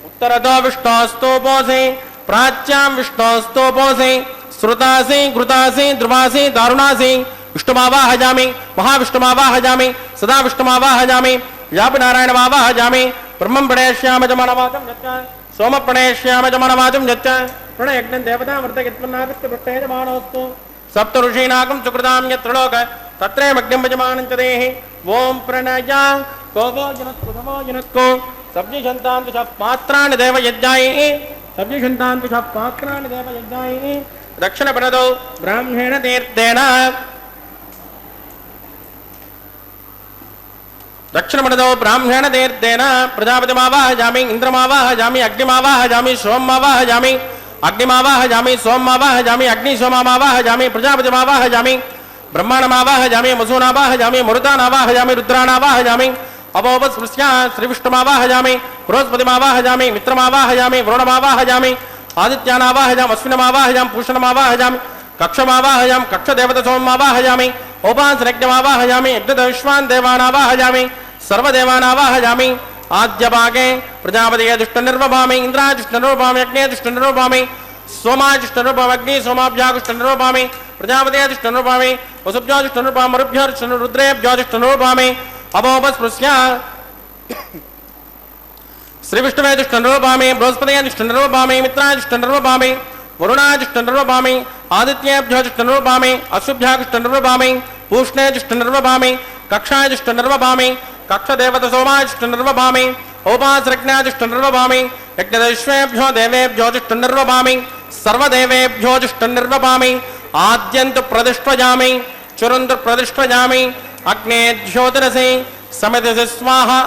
उत्तरतो विष्णोस्तोपोसि प्राच्यां विष्णोस्तोपोसि श्रुतासि घृतासि ध्रुवासि दारुणासि विष्णुमावाहयामि महाविष्णुमावाहयामि सदा विष्णुमावाहयामि व्यापि नारायणमावाहयामि ब्रह्मं प्रणेष्यामि च मनवाचं यच्च सोमं प्रणेष्यामि च मनवाचं यच्च प्रणयज्ञं देवता वर्तयत्मन्नागस्य प्रत्ययमानोऽस्तु सप्त ऋषीणाकं सुकृतां यत्र लोक तत्रैवज्ञं यजमानं च देहि ॐ प्रणय कोवो जनत्कुधवो जनत्को सब्जिषन्तां च पात्राणि देवयज्ञायै सब्जिषन्तां च पात्राणि देवयज्ञायै दक्षिणपणदौ ब्राह्मणेन तीर्थेन दक्षिणपणदौ ब्राह्मणेन तीर्थेन प्रजापतिमावाहयामि इन्द्रमावाहयामि अग्निमावाहयामि सोममावाहयामि अग्निमावाहयामि सोममावाहयामि अग्निसोममावाहयामि प्रजापतिमावाहयामि ब्रह्माणमावाहयामि वसूनावाहयामि मरुतानावाहयामि रुद्रानावाहयामि अपोपस्पृश्य श्रीविष्णुमावाहयामि बृहस्पतिमावाहयामि मित्रमावाहयामि वरुणमावाहयामि आदित्यानावाहयामि अश्विनमावाहयामि पूषणमावाहयामि कक्षमावाहयामि कक्षदेवतसोममावाहयामि उपासनज्ञमावाहयामि यज्ञविश्वान् देवानावाहयामि सर्वदेवानावाहयामि आद्यभागे प्रजापतिये दुष्टनिर्वभामि इन्द्राजुष्टनिर्वभामि अग्नेजुष्टनिर्वभामि सोमाजुष्टनिर्वभामि अग्नि सोमाभ्याजुष्टनिर्वभामि प्रजापतिये दुष्टनिर्वभामि वसुभ्याजुष्टनिर्वभामि मरुभ्याजुष्टनिर्वभामि रुद्रेभ्याजुष्टनिर्वभामि अपोपस्पृश्य श्रीविष्णवे दुष्टनिर्वभामि बृहस्पतये दुष्टनिर्वभामि मित्राय दुष्टनिर्वभामि वरुणाय दुष्टनिर्वभामि आदित्येभ्यो दुष्टनिर्वभामि अश्वभ्यः दुष्टनिर्वभामि पूष्णे दुष्टनिर्वभामि कक्षाय दुष्टनिर्वभामि कक्षदेवतसोमाय दुष्टनिर्वभामि औपासरज्ञाय दुष्टनिर्वभामि यज्ञदेश्वेभ्यो देवेभ्यो दुष्टनिर्वभामि सर्वदेवेभ्यो दुष्टनिर्वभामि आद्यन्तु प्रतिष्ठयामि चुरन्तु प्रतिष्ठयामि अग्ने ज्योतिरसि समितिसि स्वाहा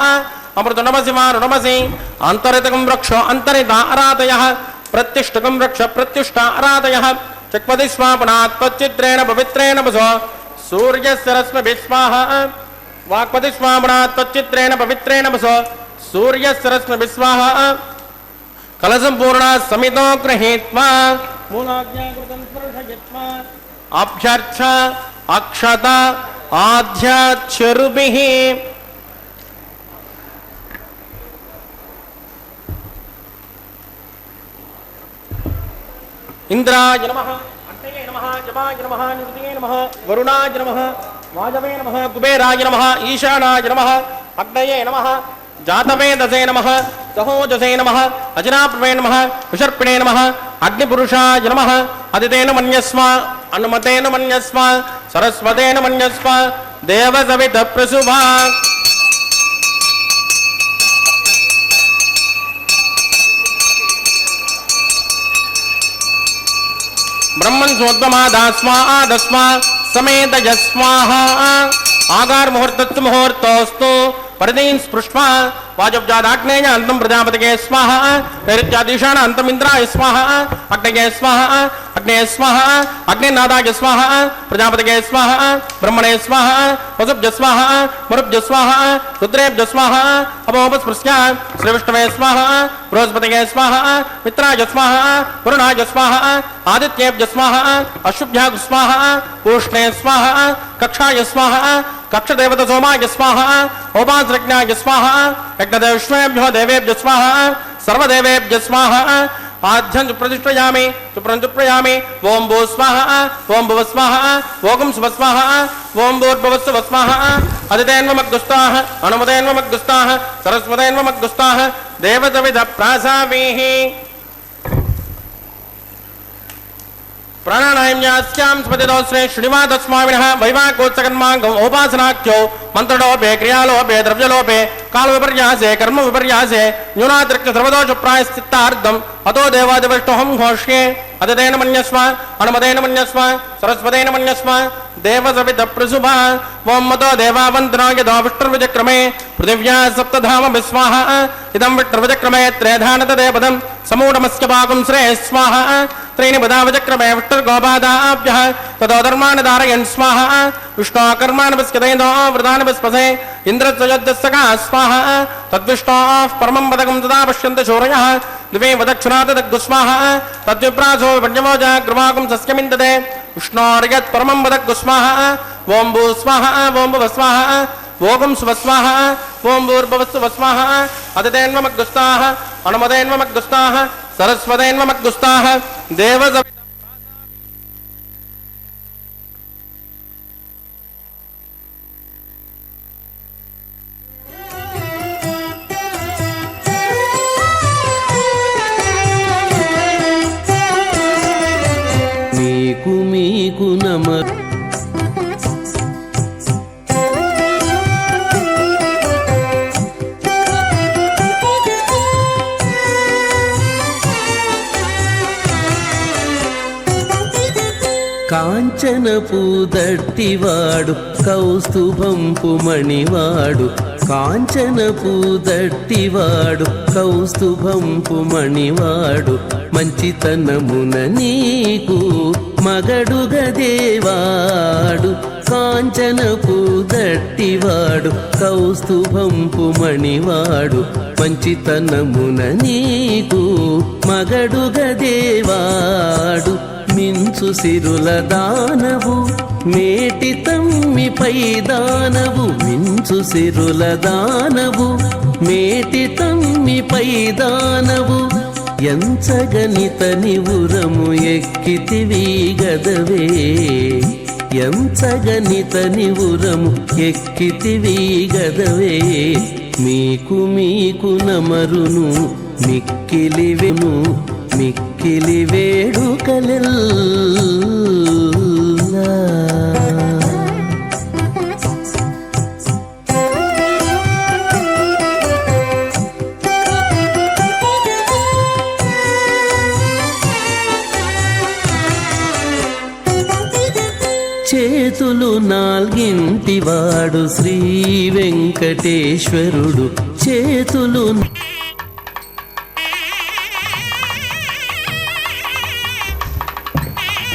अमृतनमसि मारुणमसि अन्तरितकं वृक्षो अन्तरिता आराधयः प्रत्युष्टकं वृक्ष प्रत्युष्टा आराधयः चक्वति स्वापनात् त्वच्चित्रेण पवित्रेण वसो सूर्यस्य रश्मिभिः स्वाहा वाक्पति स्वापनात् त्वच्चित्रेण पवित्रेण वसो सूर्यस्य रश्मिभिः स्वाहा कलशं समितो गृहीत्वा मूलाज्ञाकृतं स्पर्शयित्वा अभ्यर्च अक्षत आध्याचरुभिः इंद्राय नमः अग्नये नमः जपाय नमः निरुतये नमः वरुणाय नमः वाजवे नमः कुबेराय नमः ईशानाय नमः अग्नये नमः जातवेदसे नमः सहोजसे नमः अजनाप्रवे नमः विसर्पिणे नमः अग्निपुरुषाय नमः अदितेन मन्यस्व अनुमतेन मन्यस्व सरस्वतेन मन्यस्व देवसवितः प्रसुभा ब्रह्मन् सोद्वमादास्मा आदस्मा समेत यस्वाहा आगार मुहूर्तस्तु मुहूर्तोस्तु परदीन स्पृष्ट्वा वाजब्जादाग्नेय अंतम प्रजापतिगे स्वाहा नैऋत्यादिशान अंतम इंद्राय स्वाहा अग्नेय स्वाहा अग्नेय स्वाहा अग्निनादाय स्वाहा प्रजापतिगे स्वाहा ब्रह्मणे स्वाहा वसुभ्य स्वाहा मरुभ्य स्वाहा रुद्रेभ्य स्वाहा अपोपस्पृश्य श्रीविष्णवे स्वाहा बृहस्पतिगे स्वाहा मित्राय स्वाहा वरुणाय स्वाहा आदित्येभ्य स्वाहा अशुभ्याय स्वाहा पूष्णे स्वाहा कक्षाय स्वाहा कक्षदेवत सोमाय स्वाहा उपासरज्ञाय स्वाहा यज्ञदेवेभ्यो देवेभ्यो स्वाहा सर्वदेवेभ्यो स्वाहा आद्यं प्रतिष्ठयामि सुप्रयामि ओम भू स्वाहा ओम भुव स्वाहा ओम शुभ स्वाहा ओम भूर्भुवस्सुव स्वाहा अदितेन्वमग्गुस्ताः अनुमतेन्वमग्गुस्ताः सरस्वतेन्वमग्गुस्ताः देवसविध प्रासावीः प्राणायाम्यास्यां स्मृतिदोस्रे श्रीनिवासस्वामिनः वैवाकोत्सकन्माङ्गम् उपासनाख्यो मन्त्रलोपे क्रियालोपे द्रव्यलोपे कालविपर्यासे कर्मविपर्यासे न्यूनातिरिक्त सर्वदोषप्रायश्चित्तार्थम् अतो देवादिवष्टोऽहं घोष्ये अदितेन मन्यस्व अनुमतेन मन्यस्व सरस्वतेन मन्यस्व देवसवित प्रसुभा ओम मतो देवावंतनो यदो विष्णुर्विचक्रमे पृथिव्या सप्तधाम विस्वाहा इदं विष्णुर्विचक्रमे त्रयधानतदेवदं समूढमस्य पाकं श्रेय स्वाहा त्रीणि पदावचक्रमे विष्णुर्गोपादाभ्यः ततो धर्मान् धारयन् स्वाहा विष्णोकर्मान् विस्कदैनो वृदान् विस्पसे इन्द्रस्वयज्ञस्सका स्वाहा तद्विष्णोः परमं पदकं तदा पश्यन्ति शौर्यः दिवे वदक्षुणातदग्गुस्वाहा तद्विप्रासो पञ्चमोजा गृहाकं सस्यमिन्दते विष्णोर्यत् परमं पदग्गुस्वाहा ओं भू स्वाहा ओं भुव स्वाहा ओं सुवस्वाहा ओं भूर्भुवस्सुवस्वाः अदितेन्वमग्गुस्ताः अनुमतेन्वमग्गुस्ताः सरस्वतेन्वमग्गुस्ताः देवसवित మీకు నమ కాంచనపు దట్టివాడు కౌస్తుభంపు మణివాడు కాంచనపు దట్టివాడు కౌస్తుభంపు మణివాడు మంచితనమున నీకు మగడుగదేవాడు కాంచనపు దట్టివాడు కౌస్తుభంపు మణివాడు మంచితనమున నీకు మగడుగదేవాడు మించు సిరుల దానవు మేటి తమ్మిపై దానవు మించు సిరుల దానవు మేటి తమ్మిపై దానవు ఎంచగనిత నివురము ఎక్కితివి గదవే ఎంచగనిత నివురము ఎక్కితివి గదవే మీకు నమరును మిక్కిలివెను మిక్కిలి వేడుకలెల్లా చేతులు నాల్గింటివాడు శ్రీ వెంకటేశ్వరుడు చేతులు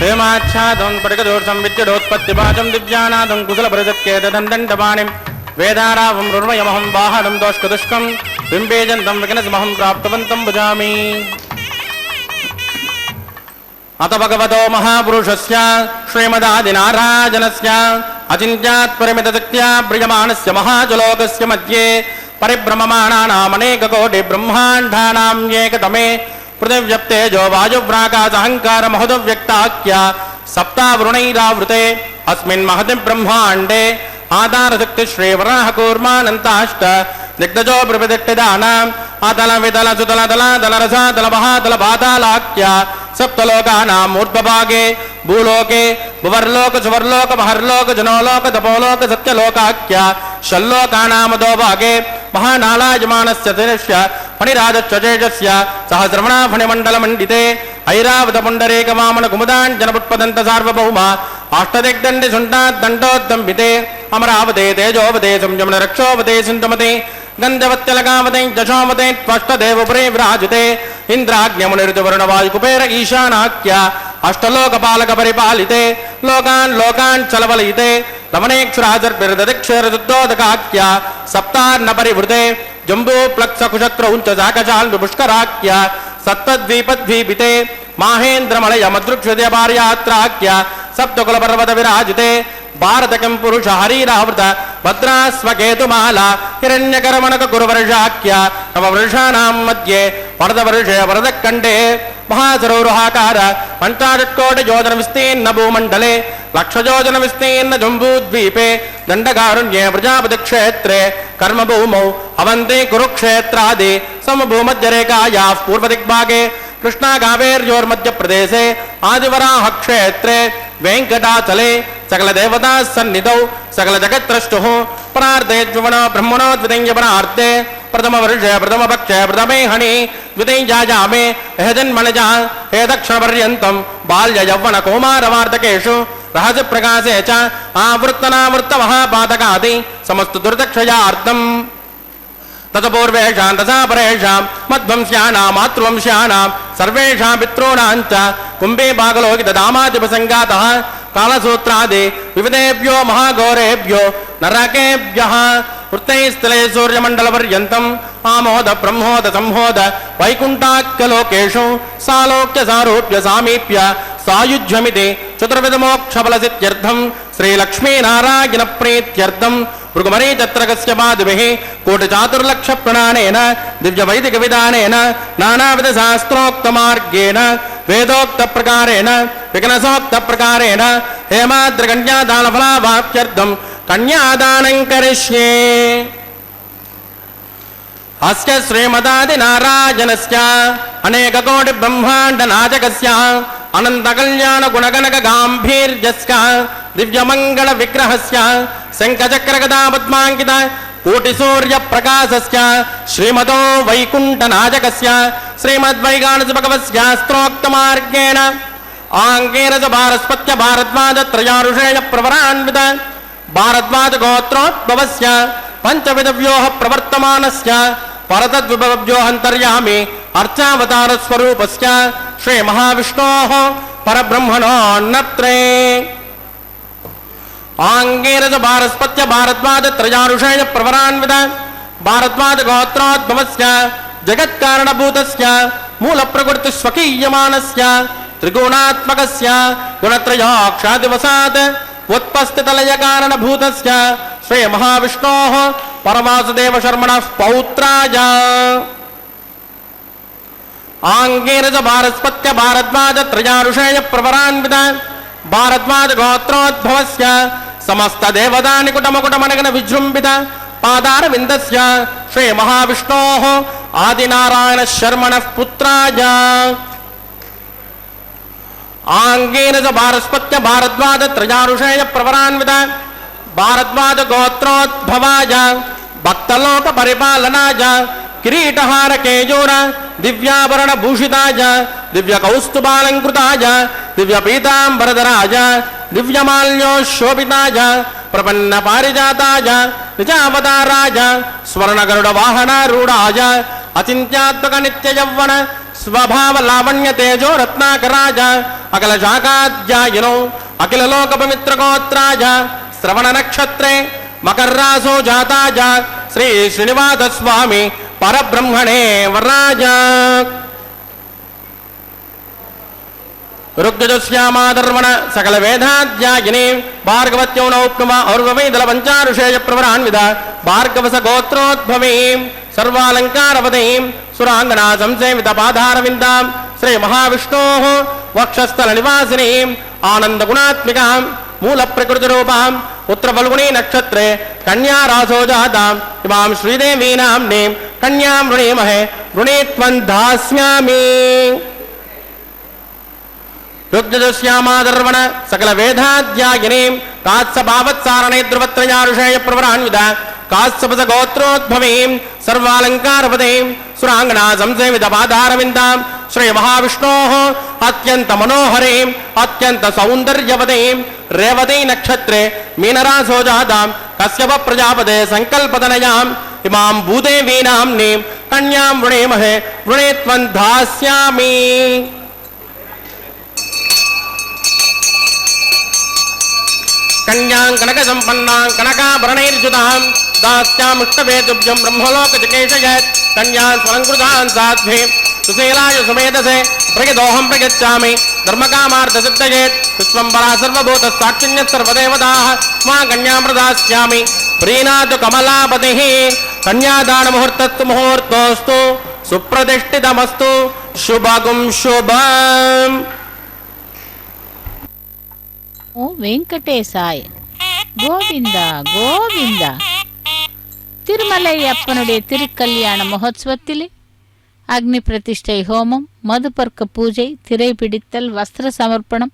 हेमाच्छादं पटिकदोषं विद्युदोत्पत्तिपाचं दिव्यानादं कुशलपरिजत्केतदण्डपाणिं वेदारावं रुर्मयमहं वाहनं दोष्कदुष्कं बिम्बेजन्तं विघ्नसमहं प्राप्तवन्तं भजामि अत भगवतो महापुरुषस्य श्रीमदादिनारायणस्य अचिन्त्यात्परिमितशक्त्या प्रियमाणस्य महाजलोकस्य मध्ये परिभ्रममाणानामनेककोटिब्रह्माण्डानां एकतमे पृथिव्यप्तेजो वायुव्राकाशहंकार महोदव्यक्ताख्य सप्तावृणैरावृते अस्मिन् महति ब्रह्माण्डे आधारशक्ति श्रीवराह कूर्मानन्ताष्ट दिग्गजो प्रविदिष्टिदानाम् अतल वितल सुतल तल तलरसा तल महातल पातालाख्य सप्तलोकानाम् ऊर्ध्वभागे भूलोके भुवर्लोक सुवर्लोक महर्लोक जनोलोक तपोलोक सत्यलोकाख्य षल्लोकानामदो भागे महानालायमानस्य दिनस्य फणिराजश्चेजस्य सहस्रमणा फणिमण्डलमण्डिते ऐरावतपुण्डरीकवामन कुमुदाञ्जनपुष्पदन्त सार्वभौम अष्टदिग्दण्डि सुण्डाद्दण्डोद्दम्बिते अमरावते तेजोवते संयमन रक्षोवते सिन्धुमते गन्धवत्यलकावते दशोमते त्वष्टदेवपुरे विराजिते इन्द्राग्न्यमुनिर्दुवर्णवायुकुबेर ईशानाख्य अष्टलोकपालक परिपालिते लोकान् लोकान् चलवलयिते रमणेक्षुराजर्भिर्दधिक्षरदुद्धोदकाख्य सप्तार्न परिवृते जम्बू प्लक्ष कुशक्रौञ्च जाकचाल् पुष्कराख्य सप्तद्वीपद्वीपिते माहेन्द्रमलय मदृक्षुद्य पार्यात्राख्य सप्तकुलपर्वत विराजिते भारतकं पुरुष हरिरावृत भद्रास्वकेतुमाला हिरण्यकरमणक गुरुवर्षाख्य नववर्षाणां मध्ये वरदवर्षे वरदकण्ठे महासरोरुहाकार पञ्चाशत्कोटियोजन विस्तीर्ण भूमण्डले लक्षयोजन विस्तीर्ण जम्बूद्वीपे दण्डकारुण्ये प्रजापतिक्षेत्रे कर्मभूमौ अवन्ति कुरुक्षेत्रादि समभूमध्यरेखायाः पूर्वदिग्भागे कृष्णा कावेर्योर्मध्यप्रदेशे आदिवराह क्षेत्रे वेंकटाचले सकल देवता सन्निधौ सकल जगत्त्रष्टुः परार्धे द्विवनो ब्रह्मणो द्वितीयपरार्धे प्रथम वर्षे प्रथम पक्षे प्रथमे हणि द्वितीयायामे हे जन्मनजा हे दक्षिणपर्यन्तं बाल्य यौवन कौमारवार्धकेषु रहस्य प्रकाशे च आवृत्तनावृत्त महापातकादि समस्त दुर्दक्षयार्थम ततपूर्वेषां तथापरेषां मध्वंस्यानां मातृवंस्यानां सर्वेषां पितॄणां च कुम्भे भागलोकितदामादिपसङ्गातः कालसूत्रादि विविधेभ्यो महाघोरेभ्यो नरकेभ्यः वृत्तैस्थले सूर्यमण्डलपर्यन्तम् आमोद ब्रह्मोद संहोद वैकुण्ठाख्यलोकेषु सालोक्य सारूप्य सामीप्य सायुज्यमिति चतुर्विधमोक्षफलसिद्ध्यर्थं श्रीलक्ष्मीनारायणप्रीत्यर्थं भृगुमरी चत्रकस्यपादिभिः कोटिचातुर्लक्षप्रणानेन दिव्यवैदिकविधानेन नानाविधशास्त्रोक्तमार्गेण वेदोक्तप्रकारेण विघ्नसोक्तप्रकारेण हेमाद्रकन्यादानफलाभाप्त्यर्थं कन्यादानं करिष्ये। अस्य श्रीमदादिनारायणस्य अनेककोटिब्रह्माण्डनायकस्य अनन्तकल्याणगुणगणकगाम्भीर्यस्य दिव्यमङ्गलविग्रहस्य शङ्खचक्रगदापद्माङ्कित कोटिसूर्यप्रकाशस्य श्रीमतो वैकुण्ठनायकस्य श्रीमद्वैगानसभगवस्य स्त्रोक्तमार्गेण आङ्गेन च भारस्पत्य भारद्वाजत्रयारुषेय प्रवरान्वित भारद्वाजगोत्रोद्भवस्य पञ्चविधव्योः प्रवर्तमानस्य परतद्विभवव्योऽन्तर्यामि अर्चावतारस्वरूपस्य श्रीमहाविष्णोः परब्रह्मणोन्नत्रे आङ्गेन च भारस्पत्य भारद्वाजत्रयारुषेय प्रवरान्वित भारद्वाजगोत्रोद्भवस्य जगत्कारणभूतस्य मूलप्रकृतिस्वकीयमानस्य त्रिगुणात्मकस्य गुणत्रयोक्षादिवसात् उत्पस्थितलयकारणभूतस्य श्रीमहाविष्णोः परमासुदेवशर्मणः पौत्राय आङ्गेन च भारस्पत्य भारद्वाजत्रयारुषेय प्रवरान्वित भारद्वाजगोत्रोद्भवस्य समस्तदेवतानिकुटमकुटमनगण विजृम्भित पादारविन्दस्य श्रीमहाविष्णोः आदिनारायणशर्मणः पुत्राय आङ्गेन च भारस्पत्य भारद्वाजत्रयारुषेय प्रवरान्वित भारद्वाजगोत्रोद्भवाय भक्तलोकपरिपालनाय किरीटहारकेयूर दिव्याभरणभूषिताय दिव्यकौस्तुभालङ्कृताय दिव्यपीताम्बरधराय दिव्यमाल्योशोभिताय प्रपन्नपारिजाताय निजावताराय स्वर्णगरुडवाहनारूढाय अचिन्त्यात्मकनित्ययौवन स्वभावलावण्यतेजो रत्नाकराय अखिलशाखाध्यायिनो अखिललोकपवित्रगोत्राय श्रवणनक्षत्रे मकर्रासो जाताय श्री श्रीनिवासस्वामी परब्रह्मणे वराय ऋग्यजुष्यामादर्वण सकल वेदाध्यायिनी भार्गवत्यो नौप्नुमा और्ववेदलपञ्चारुषेय प्रवरान्वित भार्गवस गोत्रोद्भवीं सर्वालङ्कारवतीं सुराङ्गना संसेवित पादारविन्दां श्री महाविष्णोः वक्षस्थलनिवासिनीं आनन्दगुणात्मिकां मूलप्रकृतिरूपां उत्तरफल्गुनी नक्षत्रे कन्यारासो जाताम् इमां श्रीदेवी नाम्नीं कन्यां वृणीमहे वृणीत्वं दास्यामि। ऋग्यजुष्यामादर्वण सकल वेदाध्यायिनीं कात्सभावत्सारणे ध्रुवत्रयारुषेय प्रवरान्वित कात्सपस गोत्रोद्भवीं सर्वालङ्कारपदीं सुराङ्गना संसेवित पादारविन्दां श्री महाविष्णोः अत्यन्त मनोहरीं अत्यन्त सौन्दर्यवतीं रेवती नक्षत्रे मीनरासो जातां कश्यप प्रजापते संकल्पतनयाम् इमां भूदेवी नाम्नीं कन्यां वृणीमहे वृणीत्वं दास्यामि। कन्यां कनकसम्पन्नां कनकाभरणैर्युतां दास्यामिष्टभेदुभ्यं ब्रह्मलोकचिकेशयत् कन्यां स्वलङ्कृतां साध्वीं सुशीलाय सुमेधसे प्रयदोहं प्रयच्छामि धर्मकामार्थसिद्धयेत् विश्वम्भरा सर्वभूतसाक्षिण्यः सर्वदेवताः मा कन्यां प्रदास्यामि। प्रीणातु कमलापतिः कन्यादानमुहूर्तस्तु मुहूर्तोऽस्तु सुप्रतिष्ठितमस्तु शुभगुं शुभम्। ఓ వెంకటేశాయ கோவிந்தா கோவிந்தா. திருமலையப்பனுடைய திருக்கல்யாண மகோத்சவத்திலே அக்னி பிரதிஷ்டை ஹோமம், மதுபர்க்க பூஜை, திரை பிடித்தல், வஸ்திர சமர்ப்பணம்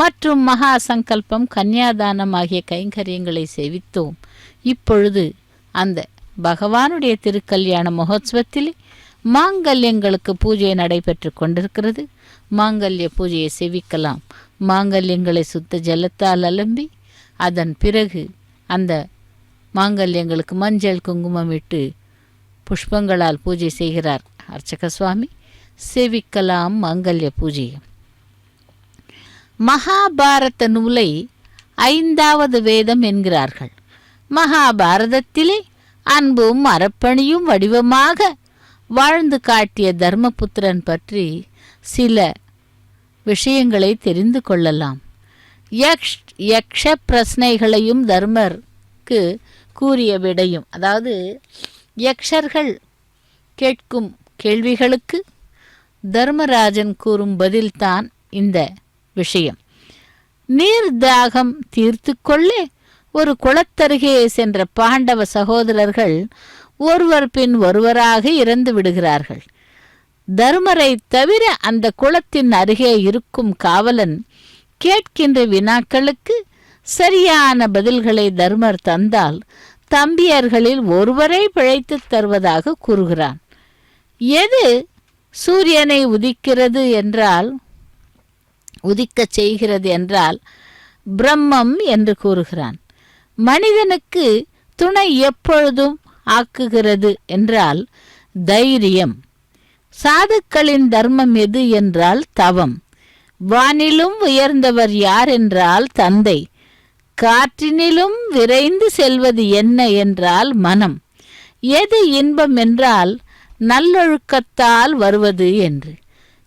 மற்றும் மகா சங்கல்பம், கன்னியாதானம் ஆகிய கைங்கரியங்களை சேவித்தோம். இப்பொழுது அந்த பகவானுடைய திருக்கல்யாண மகோத்சவத்திலே மாங்கல்யங்களுக்கு பூஜை நடைபெற்று கொண்டிருக்கிறது. மாங்கல்ய பூஜையை செவிக்கலாம். மாங்கல்யங்களை சுத்த ஜலத்தால் அலம்பி அதன் பிறகு அந்த மாங்கல்யங்களுக்கு மஞ்சள் குங்குமம் இட்டு புஷ்பங்களால் பூஜை செய்கிறார் அர்ச்சக சுவாமி. செவிக்கலாம் மாங்கல்ய பூஜை. மகாபாரத நூலை 5வது வேதம் என்கிறார்கள். மகாபாரதத்திலே அன்பும் அறப்பணியும் வடிவமாக வாழ்ந்து காட்டிய தர்மபுத்திரன் பற்றி சில விஷயங்களை தெரிந்து கொள்ளலாம். யக்ஷ பிரஸ்னைகளையும் தர்மருக்கு கூறிய விடையும், அதாவது யக்ஷர்கள் கேட்கும் கேள்விகளுக்கு தர்மராஜன் கூறும் பதில்தான் இந்த விஷயம். நீர் தாகம் தீர்த்து கொள்ளே ஒரு குளத்தருகே சென்ற பாண்டவ சகோதரர்கள் ஒருவர் பின் ஒருவராக இறந்து விடுகிறார்கள். தர்மரை தவிர அந்த குளத்தின் அருகே இருக்கும் காவலன் கேட்கின்ற வினாக்களுக்கு சரியான பதில்களை தர்மர் தந்தால் தம்பியர்களில் ஒருவரை பிழைத்து தருவதாக கூறுகிறான். எது சூரியனை உதிக்கச் செய்கிறது என்றால் பிரம்மம் என்று கூறுகிறான். மனிதனுக்கு துணை எப்பொழுதும் ஆக்குகிறது என்றால் தைரியம். சாதுக்களின் தர்மம் எது என்றால் தவம். வானிலும் உயர்ந்தவர் யார் என்றால் தந்தை. காற்றினிலும் விரைந்து செல்வது என்ன என்றால் மனம். எது இன்பம் என்றால் நல்லொழுக்கத்தால் வருவது என்று.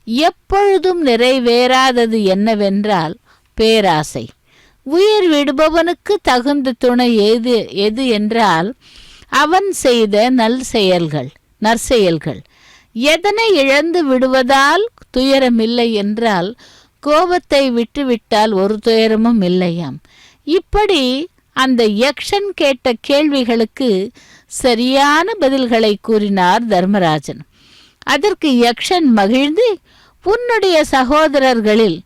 எப்பொழுதும் நிறைவேறாதது என்னவென்றால் பேராசை. உயிர் விடுபவனுக்கு தகுந்த துணை எது என்றால் அவன் செய்த நற்செயல்கள். எதனை இழந்து விடுவதால் துயரமில்லை என்றால் கோபத்தை விட்டுவிட்டால் ஒரு துயரமும் இல்லையாம். இப்படி அந்த யக்ஷன் கேட்ட கேள்விகளுக்கு சரியான பதில்களை கூறினார் தர்மராஜன். அதற்கு யக்ஷன் மகிழ்ந்து, உன்னுடைய சகோதரர்களில்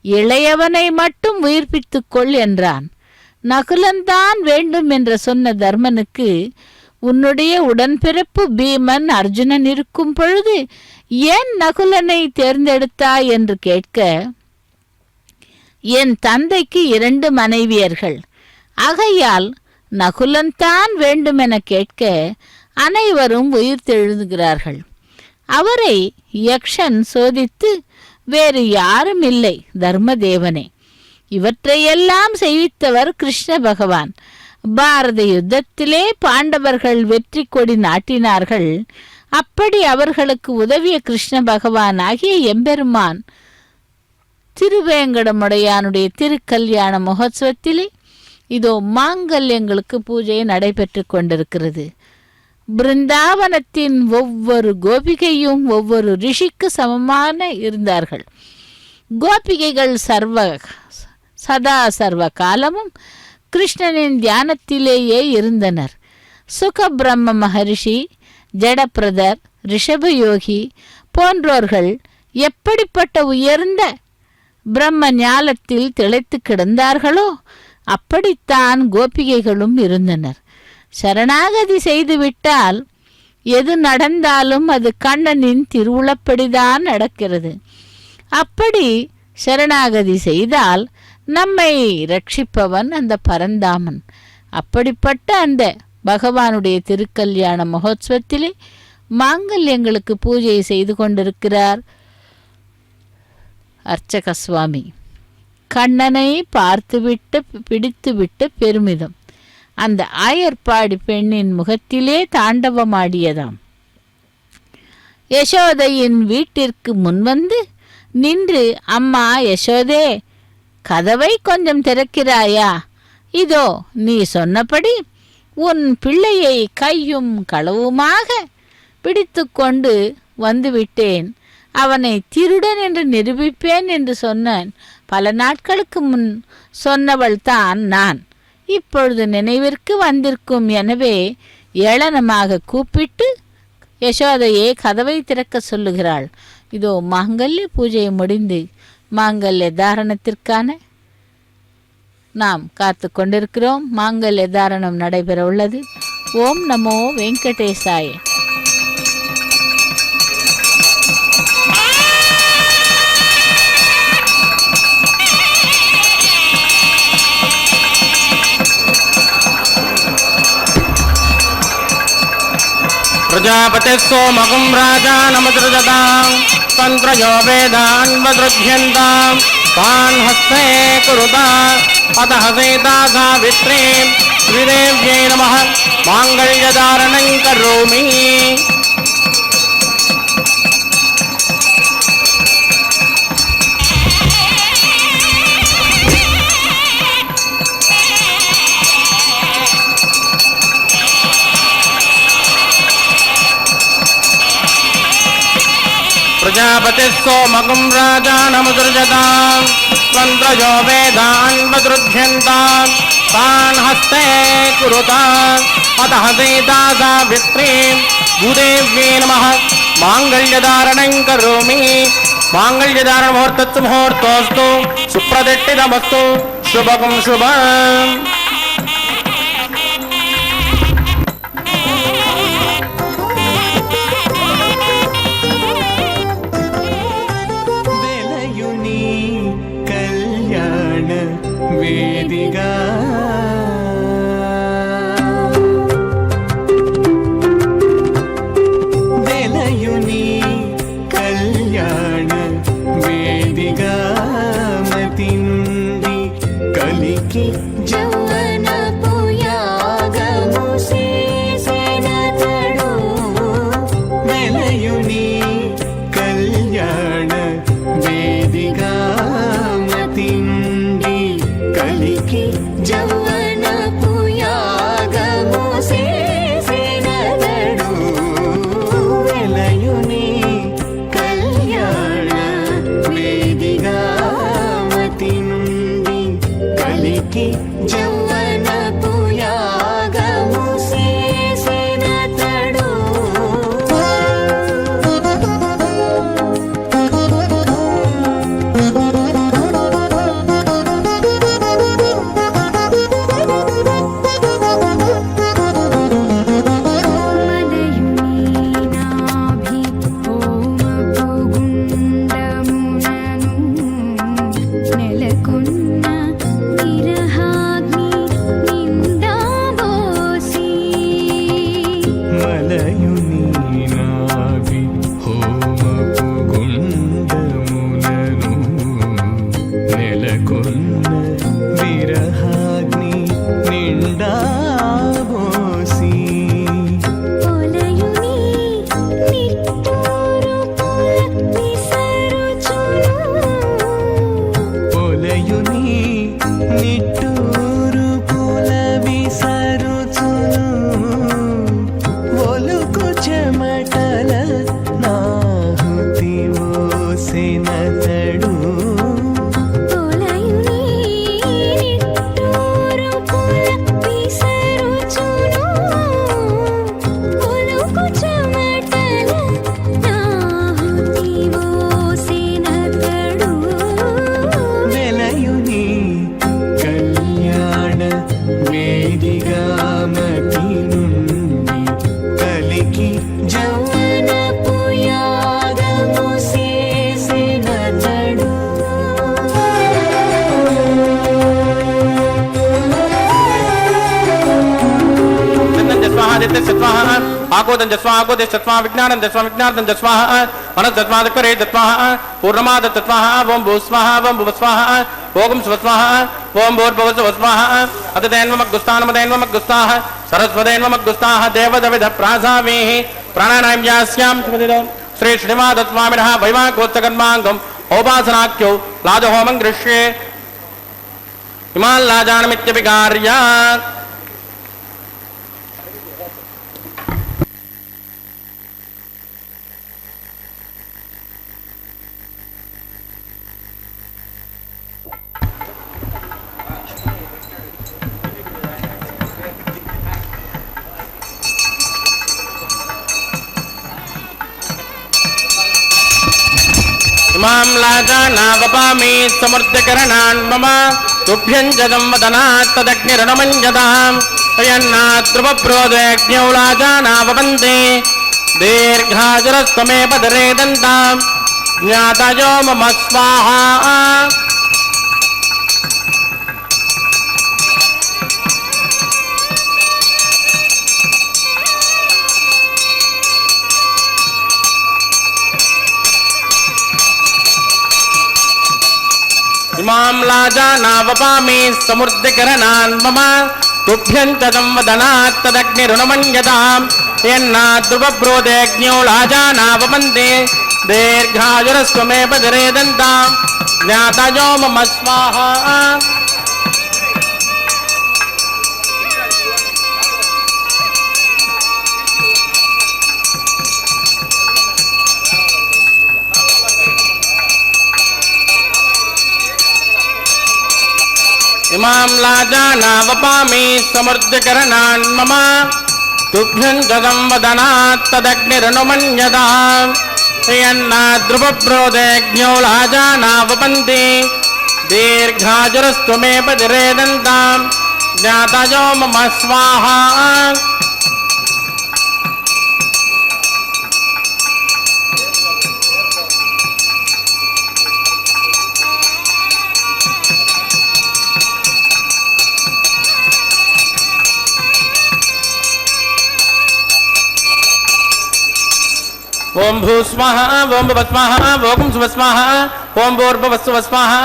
இளையவனை மட்டும் உயிர்ப்பித்துக் கொள் என்றான். நகுலன்தான் வேண்டும் என்று சொன்ன தர்மனுக்கு, உன்னுடைய உடன்பிறப்பு பீமன் அர்ஜுனன் இருக்கும் பொழுது ஏன் நகுலனை தேர்ந்தெடுத்தாய் என்று கேட்க, என் தந்தைக்கு 2 மனைவியர்கள், ஆகையால் நகுலன்தான் வேண்டுமென கேட்க அனைவரும் உயிர் தெழுகிறார்கள். அவரை யக்ஷன் சோதித்து, வேறு யாரும் இல்லை தர்மதேவனே, இவற்றையெல்லாம் செய்வித்தவர் கிருஷ்ண பகவான். பாரத யுத்தத்திலே பாண்டவர்கள் வெற்றி கொடி நாட்டினார்கள். அப்படி அவர்களுக்கு உதவிய கிருஷ்ண பகவான் ஆகிய எம்பெருமான் திருவேங்கடமுடையானுடைய திருக்கல்யாண மகோத்சவத்திலே இதோ மாங்கல்யங்களுக்கு பூஜை நடைபெற்று கொண்டிருக்கிறது. பிருந்தாவனத்தின் ஒவ்வொரு கோபிகையும் ஒவ்வொரு ரிஷிக்கு சமமான இருந்தார்கள். கோபிகைகள் சதா சர்வ காலமும் கிருஷ்ணனின் தியானத்திலேயே இருந்தனர். சுகபிரம்ம மகரிஷி, ஜடப்பிரதர், ரிஷபயோகி போன்றோர்கள் எப்படிப்பட்ட உயர்ந்த பிரம்ம ஞானத்தில் திளைத்து கிடந்தார்களோ அப்படித்தான் கோபிகைகளும் இருந்தனர். சரணாகதி செய்துவிட்டால் எது நடந்தாலும் அது கண்ணனின் திருவுளப்படிதான் நடக்கிறது. அப்படி சரணாகதி செய்தால் நம்மை ரட்சிப்பவன் அந்த பரந்தாமன். அப்படிப்பட்ட அந்த பகவானுடைய திருக்கல்யாண மகோத்சவத்திலே மாங்கல்யங்களுக்கு பூஜை செய்து கொண்டிருக்கிறார் அர்ச்சக சுவாமி. கண்ணனை பார்த்துவிட்டு பிடித்துவிட்டு பெருமிதம் அந்த ஆயர்பாடி பெண்ணின் முகத்திலே தாண்டவமாடியதாம். யசோதையின் வீட்டிற்கு முன்வந்து நின்று, அம்மா யசோதே, கதவை கொஞ்சம் திறக்கிறாயா? இதோ நீ சொன்னபடி உன் பிள்ளையை கையும் களவுமாக பிடித்து கொண்டு வந்துவிட்டேன். அவனை திருடன் என்று நிரூபிப்பேன் என்று சொன்னான். பல நாட்களுக்கு முன் சொன்னவள் தான் நான். இப்பொழுது நினைவிற்கு வந்திருக்கும். எனவே ஏளனமாக கூப்பிட்டு யசோதையே கதவை திறக்க சொல்லுகிறாள். இதோ மாங்கல்ய பூஜை முடிந்து மாங்கல்ய தாரணத்திற்கான நாம் காத்து கொண்டிருக்கிறோம். மாங்கல்ய தாரணம் நடைபெற உள்ளது. ஓம் நமோ வெங்கடேசாய. प्रजापतिः सोमगुं राजानमसृजतां तन्त्रयो वेदान्वदृध्यन्तां तान् हस्ते कुरुता अतः सीता सावित्री श्रीदेव्यै नमः माङ्गल्यधारणं करोमि। प्रजापतिः सोमगुं राजानमसृजतां तन्त्रयो वेदान्वदृध्यन्तां तान् हस्ते कुरुता अतः सीता सावित्री भूदेव्यै नमः माङ्गल्यधारणं करोमि। माङ्गल्यधारण मुहूर्तस्तु मुहूर्तोऽस्तु सुप्रतिष्ठितमस्तु शुभगुं शुभम्। వేదిగా వెలయుని కళ్యాణ వేదిగా మతి నుండి కలికి జౌవన పుయాగము చేసినతడు వెలయుని కళ్యాణ వేదిగా మతి నుండి కలికి జౌవన పుయాగము చేసినతడు వెలయుని కళ్యాణ వేదిగా మతి నుండి కలికి జౌవన పుయాగము చేసినతడు आकोदं जस्वाहा आकोदे जस्वाहा विज्ञानं जस्वाहा विज्ञानं जस्वाहा मनस जस्वाहा करे जस्वाहा पूर्णमाद जस्वाहा ओम भूस्वाहा ओम भुवस्वाहा ओम स्वस्वाहा ओम भूर्भुवस्वाहा अतदेन्वमग्गुस्तानमदेन्वमग्गुस्ताः सरस्वदेन्वमग्गुस्ताः देवदविध प्रासावेः प्राणानां यास्यां श्री श्रीमादस्वामिनः वैवाकोत्सकर्माङ्गम् औपासनाख्यो लाजहोमं गृह्ये इमाल्लाजानमित्यभिकार्या इमां लाजानावपामि समृद्धकरणान् मम तुभ्यं जगं वदनात् तदग्निरणमञ्जताम् तयन्नाद्रुवप्रोदेज्ञौ लाजानावपन्ते दीर्घाजुरस्त्वमे पदरे दन्तां ज्ञातयो मम स्वाहा इमां लाजानावपामि समृद्धिकरणान् मम तुभ्यं च संवदनात् तदग्निरुणमन्यताम् यन्नाद्रुवब्रोदेऽग्न्यो लाजानावपन्ते दीर्घायुरस्त्वमे पतिरेदन्ताम् ज्ञातयो मम स्वाहा इमां लाजानावपामि समृद्धिकरणान् मम तुभ्यं च संवदनात् तदग्निरनुमन्यताम् यन्नाद्रुवब्रोदेऽग्न्यो लाजानावपन्ति दीर्घायुरस्त्वमे पतिरेदन्ताम् ज्ञातयो मम स्वाहा ओम भूस्वाहा ओम भवस्वाहा ओम सुवस्वाहा ओम भूर्भुवस्सुवस्वाहा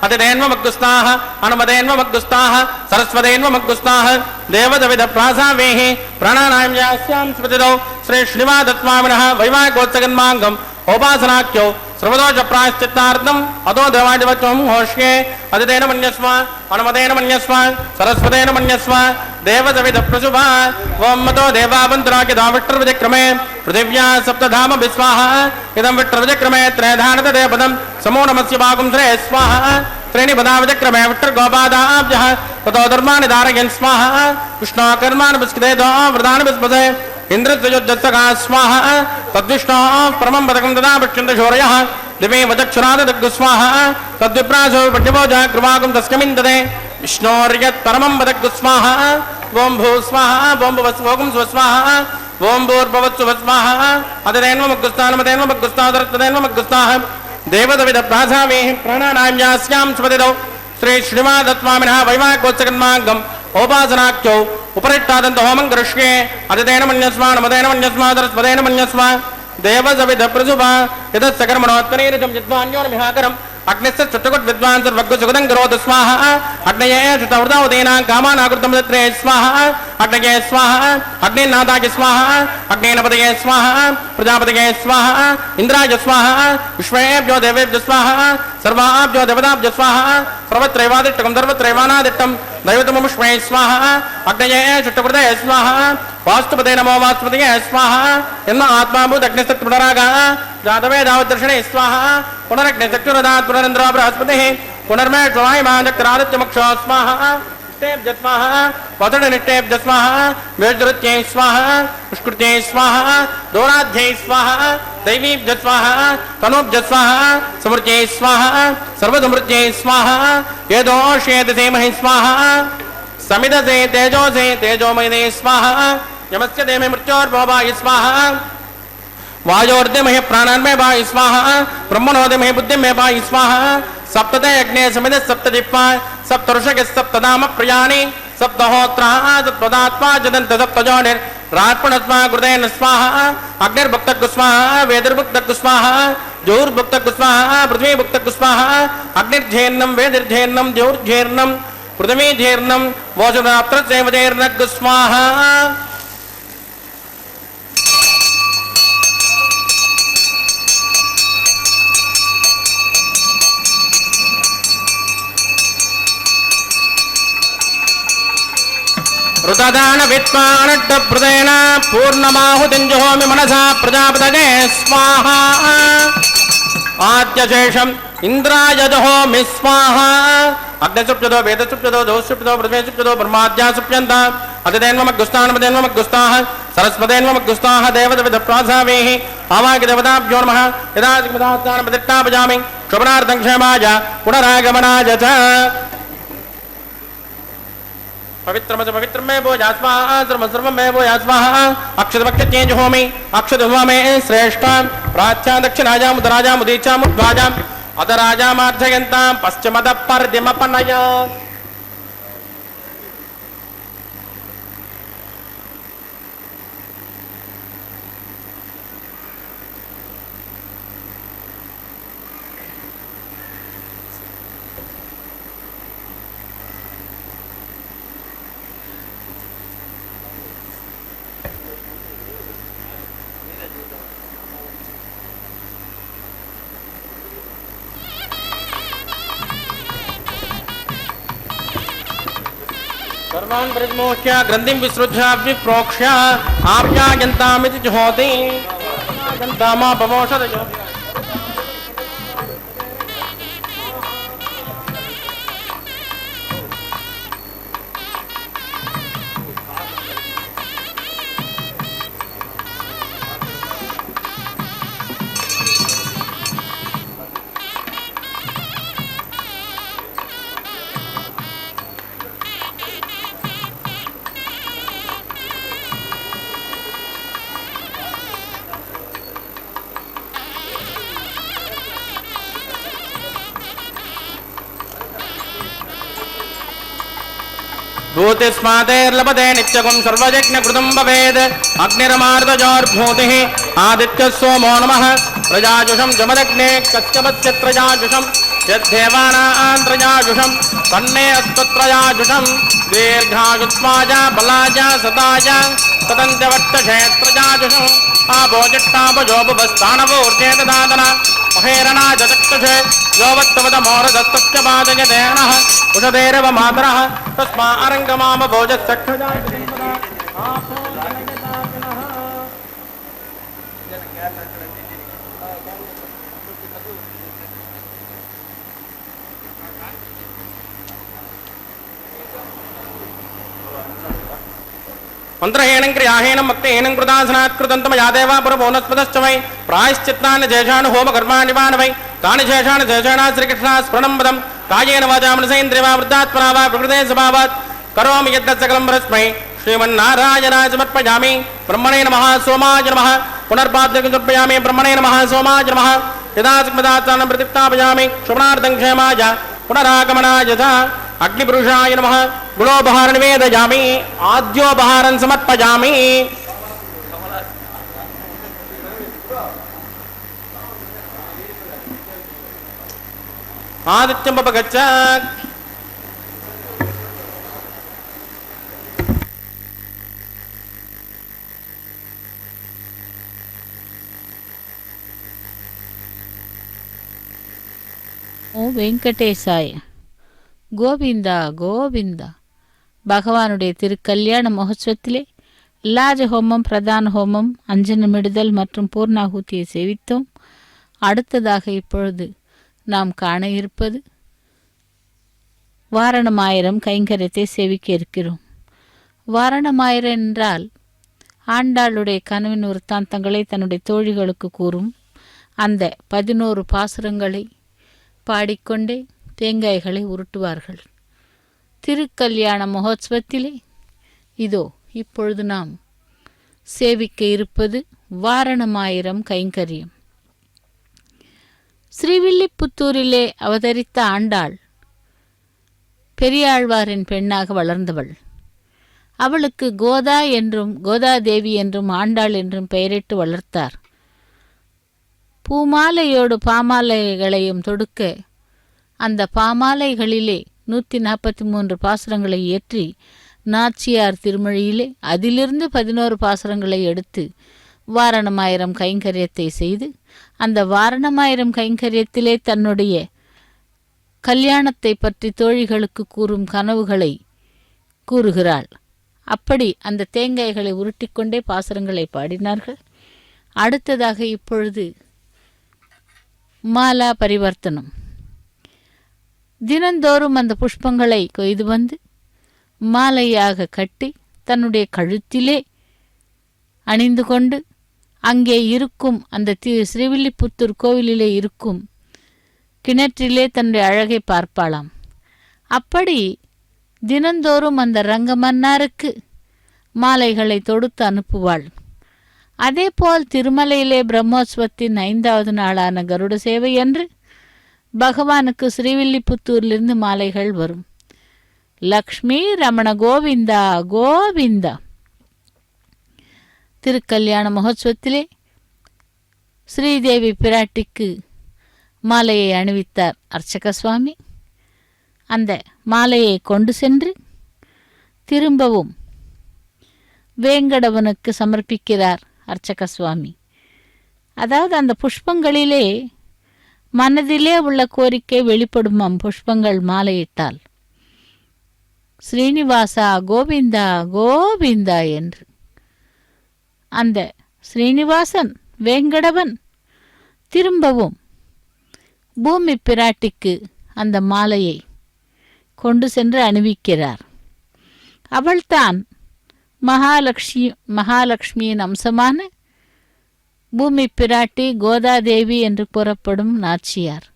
अतिदेन्वमग्गुस्ताः अनुमदेन्वमग्गुस्ताः सरस्वतेन्वमग्गुस्ताः देवदविदप्रासावेः प्राणानां यास्यां स्मृतिदौ श्री श्रीनिवासस्वामिनः वैवाहिकोत्सगन्माङ्गम् उपासनाख्यो सर्वदोष प्रायश्चित्तार्थम् अतो देवादिवचम् होष्ये अतिदेन मन्यस्व अनुमतेन मन्यस्व सरस्वतेन मन्यस्व देवदविदप्रसुभा ओम मतो देवावन्तराकिदाविट्टर्विजक्रमे पृथिव्या सप्तधाम विस्वाहा इदं विट्टर्विजक्रमे त्रयधानतदेवदं समो नमस्य भागं श्रेय स्वाहा त्रीणि पदाविजक्रमे विट्टर्गोपादाब्जः ततो धर्माणि धारयन् स्वाहा कृष्णाकर्माणि विस्कृते वृदानि विस्पदे इंद्रत्वयुद्धस्तका स्वाहा तद्विष्णो परमं पदकं तदा पश्यन्त शौर्यः दिवे वचक्षुरादग्गु स्वाहा तद्विप्रासो पट्टिभोजः कृपाकं तस्कमिन्दते विष्णोर्यत् परमं पदग्गु स्वाहा ओम भू स्वाहा ओम भुवस्वोकं स्वस्वाहा ओम भूर्भुवस्सुवस्वाहा अतिदेन्वमग्गुस्तानमदेन्वमग्गुस्तादरत्तदेन्वमग्गुस्ताः देवदविदप्रासावेः प्राणानां यास्यां स्मृतिदौ श्री श्रीनिवासस्वामिनः वैवाहिकोत्सगन्माङ्गम् उपासनाख्यो उपरिष्टादन्त होमं करिष्ये अतिदेन मन्यस्व अनुमतेन मन्यस्व सरस्वतेन मन्यस्व देवदविदप्रसुभा यतस्य कर्मणोत्तरीरितं जित्वान्योर्मिहाकरम् अग्निस्य चुट्टकुट विद्वान् सर्वज्ञसुगतं करोतु स्वाहा अग्नये शुतवृतावतीनां कामानाकृतं तत्रे स्वाहा अग्नये स्वाहा अग्निनाथाय स्वाहा अग्नेनपतये स्वाहा प्रजापतये स्वाहा इन्द्राय स्वाहा विश्वेभ्यो देवेभ्यो स्वाहा सर्वाभ्यो देवताभ्यो स्वाहा सर्वत्रैवादिष्टकं सर्वत्रैवानादिष्टं दैवतमुष्मे स्वाहा अग्नये शुट्टकृतये स्वाहा वास्तुपते नमो वास्तुपतये स्वाहा यन्म आत्माभूत अग्निस्तत् पुनरागः जातवे दावदर्शने स्वाहा पुनरग्निचक्षुरदात् पुनरेन्द्रो बृहस्पतिः पुनर्मे स्वाहायमानचक्रादित्यमक्षो स्वाहा निष्ठेभ्य स्वाहा वसुनिष्ठेभ्य स्वाहा वेदृत्यै स्वाहा पुष्कृत्यै स्वाहा दोराध्यै स्वाहा दैवीभ्य स्वाहा तनूभ्य स्वाहा समृत्यै स्वाहा सर्वसमृत्यै स्वाहा यदोषेदसेमहि स्वाहा समिदसे तेजोसे तेजोमयिने स्वाहा यमस्य देमे मृत्योर्भवाय स्वाहा वायोर्दमहे प्राणान्मय भाई स्वाहा ब्रह्मणोदमहे बुद्धिमय भाई स्वाहा सप्तते अग्ने समित सप्तजिह्वा सप्तऋषिः सप्तनाम प्रियाणि सप्तहोत्रा सप्तदात्मा जदन्त सप्तजोनिर्रात्मनस्वा कृतेन स्वाहा अग्निर्भुक्तः स्वाहा वेदिर्भुक्तः स्वाहा ज्योर्भुक्तः स्वाहा पृथ्वीभुक्तः स्वाहा अग्निर्झेर्णं वेदिर्झेर्णं ज्योर्झेर्णं पृथ्वीझेर्णं वोषदात्रसेवदेर्नः स्वाहा ऋतदान विद्वानड्डप्रदेन पूर्णमाहुतिञ्जुहोमि मनसा प्रजापतये स्वाहा आद्यशेषम् इन्द्राय जुहोमि स्वाहा अग्निसुप्यतो वेदसुप्यतो दोषुप्यतो पृथ्वीसुप्यतो ब्रह्माद्यासुप्यन्त अतिदेन्वमग्गुस्तानमदेन्वमग्गुस्ताः सरस्वतेन्वमग्गुस्ताः देवदविदप्रासावेः आवाह्यदेवताभ्यो नमः यदाचिमदास्तानमदिट्टापजामि क्षुभनार्थं क्षेमाय पुनरागमनाय च पवित्रमच पवित्रमे वो यास्वाहा सर्वमे वो यास्वाहा अक्षतभक्ष चेंज होमि अक्षत हुआ में श्रेष्ठ प्राच्या दक्षिणाजाम उदराजाम उदीचाम उद्वाजाम अदराजामार्जयन्ताम पश्चिमद परदिमपनय सर्वान् परिमोक्ष्य ग्रन्थिं विसृज्य विप्रोक्ष्य आप्यायन्तामिति जुहोति यन्तामापमोषधयो भूतिस्मातेर्लभते नित्यगुं सर्वयज्ञकृतं भवेद् अग्निरमार्दजोर्भूतिः आदित्यः सोमो नमः प्रजाजुषं जमदग्ने कश्यपस्य त्रयाजुषं यद्धेवानां त्रयाजुषं तन्ने अस्त्वत्रयाजुषं दीर्घायुत्वाय बलाय सदाय तदन्त्यवट्टषे त्रयाजुषम् आभोजिष्टापजोपस्थानवोर्जे ददातन महेरणा चक्षुषे योवत्तवदमोरदस्तस्य पादयतेनः उषधेरव मातरः तस्मा अरङ्गमाम भोजचक्षुजा मंत्रहीनं क्रियाहीनं भक्तिहीनं कृतासनात्कृतं या देवा पुरभोनस्पदश्च वै प्रायश्चित्तानि शेषाणि होमकर्माणि वा न वै तानि शेषाणि शेषाणा श्रीकृष्णा स्मरणं पदं कायेन वाचा मनसेन्द्रिया वृद्धात्मना वा प्रकृते स्वभावात् करोमि यद्यत् सकलं परस्मै श्रीमन्नारायणाय समर्पयामि ब्रह्मणे नमः सोमाय नमः पुनर्पाद्यं समर्पयामि ब्रह्मणे नमः सोमाय नमः यदा स्मदात्तानं प्रतिष्ठापयामि शुभनार्थं क्षेमाय पुनरागमनाय च अग्निपुरुषाय नमः गुणोपहार निवेदयामि आद्योपहारं समर्पयामि आदित्यं पपगच्छ ஓ வெங்கடேசாய கோவிந்தா கோவிந்தா. பகவானுடைய திருக்கல்யாண மகோத்சவத்திலே லாஜ ஹோமம், பிரதான ஹோமம், அஞ்சனமிடுதல் மற்றும் பூர்ணாகுதியை சேவித்தோம். அடுத்ததாக இப்பொழுது நாம் காண இருப்பது வாரணமாயிரம் கைங்கரியத்தை சேவிக்க இருக்கிறோம். வாரணமாயிரம் என்றால் ஆண்டாளுடைய கனவின் விருத்தாந்தங்களை தன்னுடைய தோழிகளுக்கு கூறும் அந்த 11 பாசுரங்களை பாடிக்கொண்டே தேங்காய்களை உருட்டுவார்கள். திருக்கல்யாண மகோத்சவத்திலே இதோ இப்பொழுது நாம் சேவிக்க இருப்பது வாரணமாயிரம் கைங்கரியம். ஸ்ரீவில்லிபுத்தூரிலே அவதரித்த ஆண்டாள் பெரியாழ்வாரின் பெண்ணாக வளர்ந்தவள். அவளுக்கு கோதா என்றும் கோதாதேவி என்றும் ஆண்டாள் என்றும் பெயரிட்டு வளர்த்தார். பூமாலையோடு பாமாலைகளையும் தொடுக்க அந்த பாமாலைகளிலே 143 பாசுரங்களை ஏற்றி நாச்சியார் திருமொழியிலே அதிலிருந்து 11 பாசுரங்களை எடுத்து வாரணமாயிரம் கைங்கரியத்தை செய்து அந்த வாரணமாயிரம் கைங்கரியத்திலே தன்னுடைய கல்யாணத்தை பற்றி தோழிகளுக்கு கூறும் கனவுகளை கூறுகிறாள். அப்படி அந்த தேங்காய்களை உருட்டிக்கொண்டே பாசுரங்களை பாடினார்கள். அடுத்ததாக இப்பொழுது மாலா பரிவர்த்தனம். தினந்தோறும் அந்த புஷ்பங்களை கொய்து வந்து மாலையாக கட்டி தன்னுடைய கழுத்திலே அணிந்து கொண்டு அங்கே இருக்கும் அந்த ஸ்ரீவில்லிபுத்தூர் கோவிலிலே இருக்கும் கிணற்றிலே தன்னுடைய அழகை பார்ப்பாளாம். அப்படி தினந்தோறும் அந்த ரங்கமன்னாருக்கு மாலைகளை தொடுத்து அனுப்புவாள். அதேபோல் திருமலையிலே பிரம்மோற்சவத்தின் 5வது நாளான கருட சேவை அன்று பகவானுக்கு ஸ்ரீவில்லிபுத்தூரிலிருந்து மாலைகள் வரும். லக்ஷ்மி ரமண கோவிந்தா கோவிந்தா. திருக்கல்யாண மகோத்சவத்திலே ஸ்ரீதேவி பிராட்டிக்கு மாலையை அணிவித்தார் அர்ச்சக சுவாமி. அந்த மாலையை கொண்டு சென்று திரும்பவும் வேங்கடவனுக்கு சமர்ப்பிக்கிறார் அர்ச்சக சுவாமி. அதாவது அந்த புஷ்பங்களிலே மனதிலே உள்ள கோரிக்கை வெளிப்படுமாம் புஷ்பங்கள் மாலையிட்டால். ஸ்ரீனிவாசா கோவிந்தா கோவிந்தா என்று. அந்த ஸ்ரீனிவாசன் வேங்கடவன் திரும்பவும் பூமி பிராட்டிக்கு அந்த மாலையை கொண்டு சென்று அணிவிக்கிறார். அவள்தான் மகாலட்சுமியின் அம்சமான பூமி பிராட்டி கோதாதேவி என்று கூறப்படும் நாச்சியார்.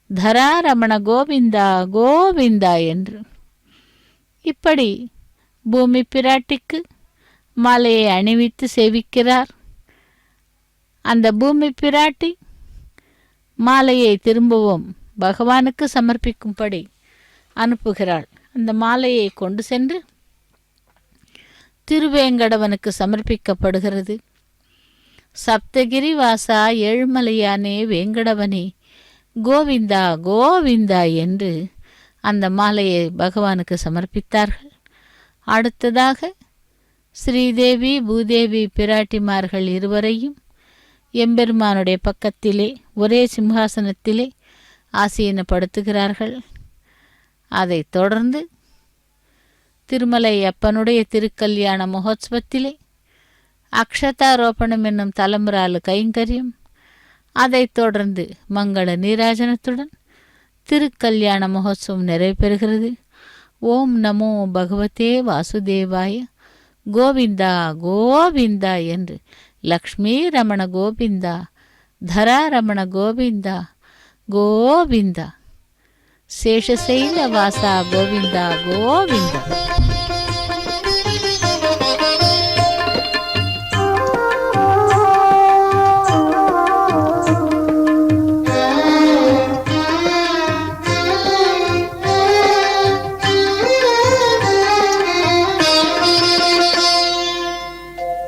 தராரமண கோவிந்தா கோவிந்தா என்று. இப்படி பூமி பிராட்டிக்கு மாலையை அணிவித்து சேவிக்கிறார். அந்த பூமி பிராட்டி மாலையை திரும்பவும் பகவானுக்கு சமர்ப்பிக்கும்படி அனுப்புகிறாள். அந்த மாலையை கொண்டு சென்று திருவேங்கடவனுக்கு சமர்ப்பிக்கப்படுகிறது. சப்தகிரி வாசா ஏழுமலையானே வேங்கடவனே கோவிந்தா கோவிந்தா என்று அந்த மாலையை பகவானுக்கு சமர்ப்பித்தார்கள். அடுத்ததாக ஸ்ரீதேவி பூதேவி பிராட்டிமார்கள் இருவரையும் எம்பெருமானுடைய பக்கத்திலே ஒரே சிம்ஹாசனத்திலே ஆசீனப்படுத்துகிறார்கள். அதைத் தொடர்ந்து திருமலை அப்பனுடைய திருக்கல்யாண மகோத்சவத்திலே அக்ஷதாரோபணம் என்னும் தலைமுறாலு கைங்கரியம், அதைத் தொடர்ந்து மங்கள நீராஜனத்துடன் திருக்கல்யாண மகோத்சவம் நிறைவேறுகிறது. ஓம் நமோ பகவதே வாசுதேவாய கோவிந்தா கோவிந்தா என்று லக்ஷ்மீ ரமண கோவிந்தா, தராரமண கோவிந்தா கோவிந்தா, சேஷசைல வாசா கோவிந்தா கோவிந்தா.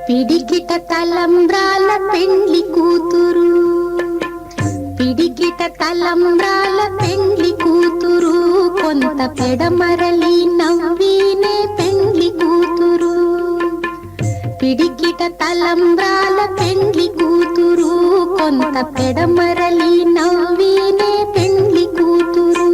పిడికిట తలంబ్రాల పెండ్లి కూతురు, పిడికిట తలంబ్రాల పెండ్లి కూతురు, కొంత పెడమరలి నవ్వీనే పెండ్లి కూతురు. పిడికిట తలంబ్రాల పెండ్లి కూతురు, కొంత పెడమరలి నవ్వీనే పెండ్లి కూతురు.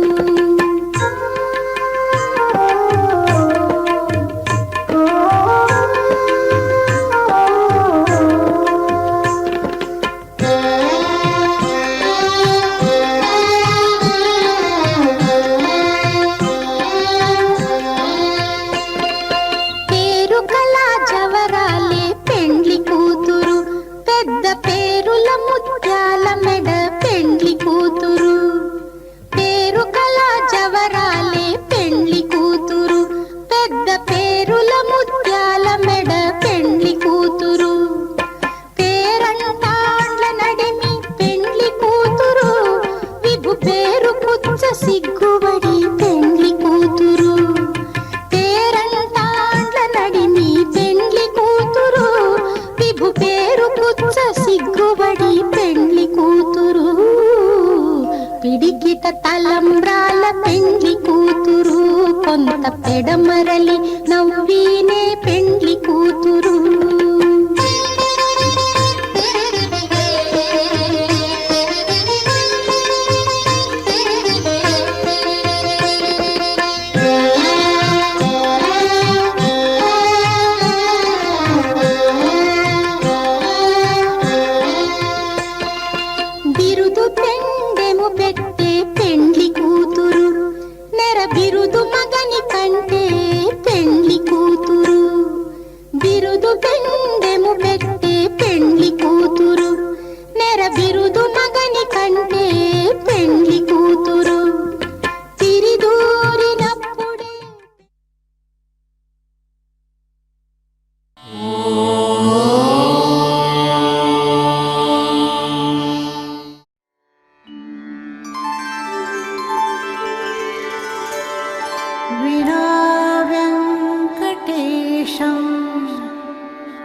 సిగ్గుబడి పెండ్లి కూతురు, పేరంటాండ్ల నడిమి పెండ్లి కూతురు, విభు పేరు పుచ్చ సిగ్గుబడి పెండ్లి కూతురు. పిడికిట తలంబ్రాల పెండ్లి కూతురు, కొంత పెడమరలి నవ్వీనే పెండ్లి కూతురు.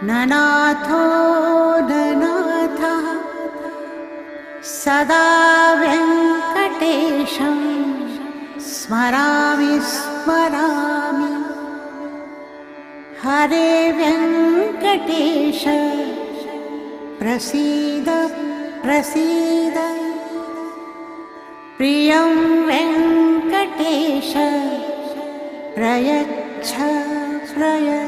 ननाथो ननाथः सदा वेङ्कटेशं स्मरामि स्मरामि. हरे वेङ्कटेश प्रसीद प्रसीद. प्रियं वेङ्कटेश प्रयच्छ प्रयच्छ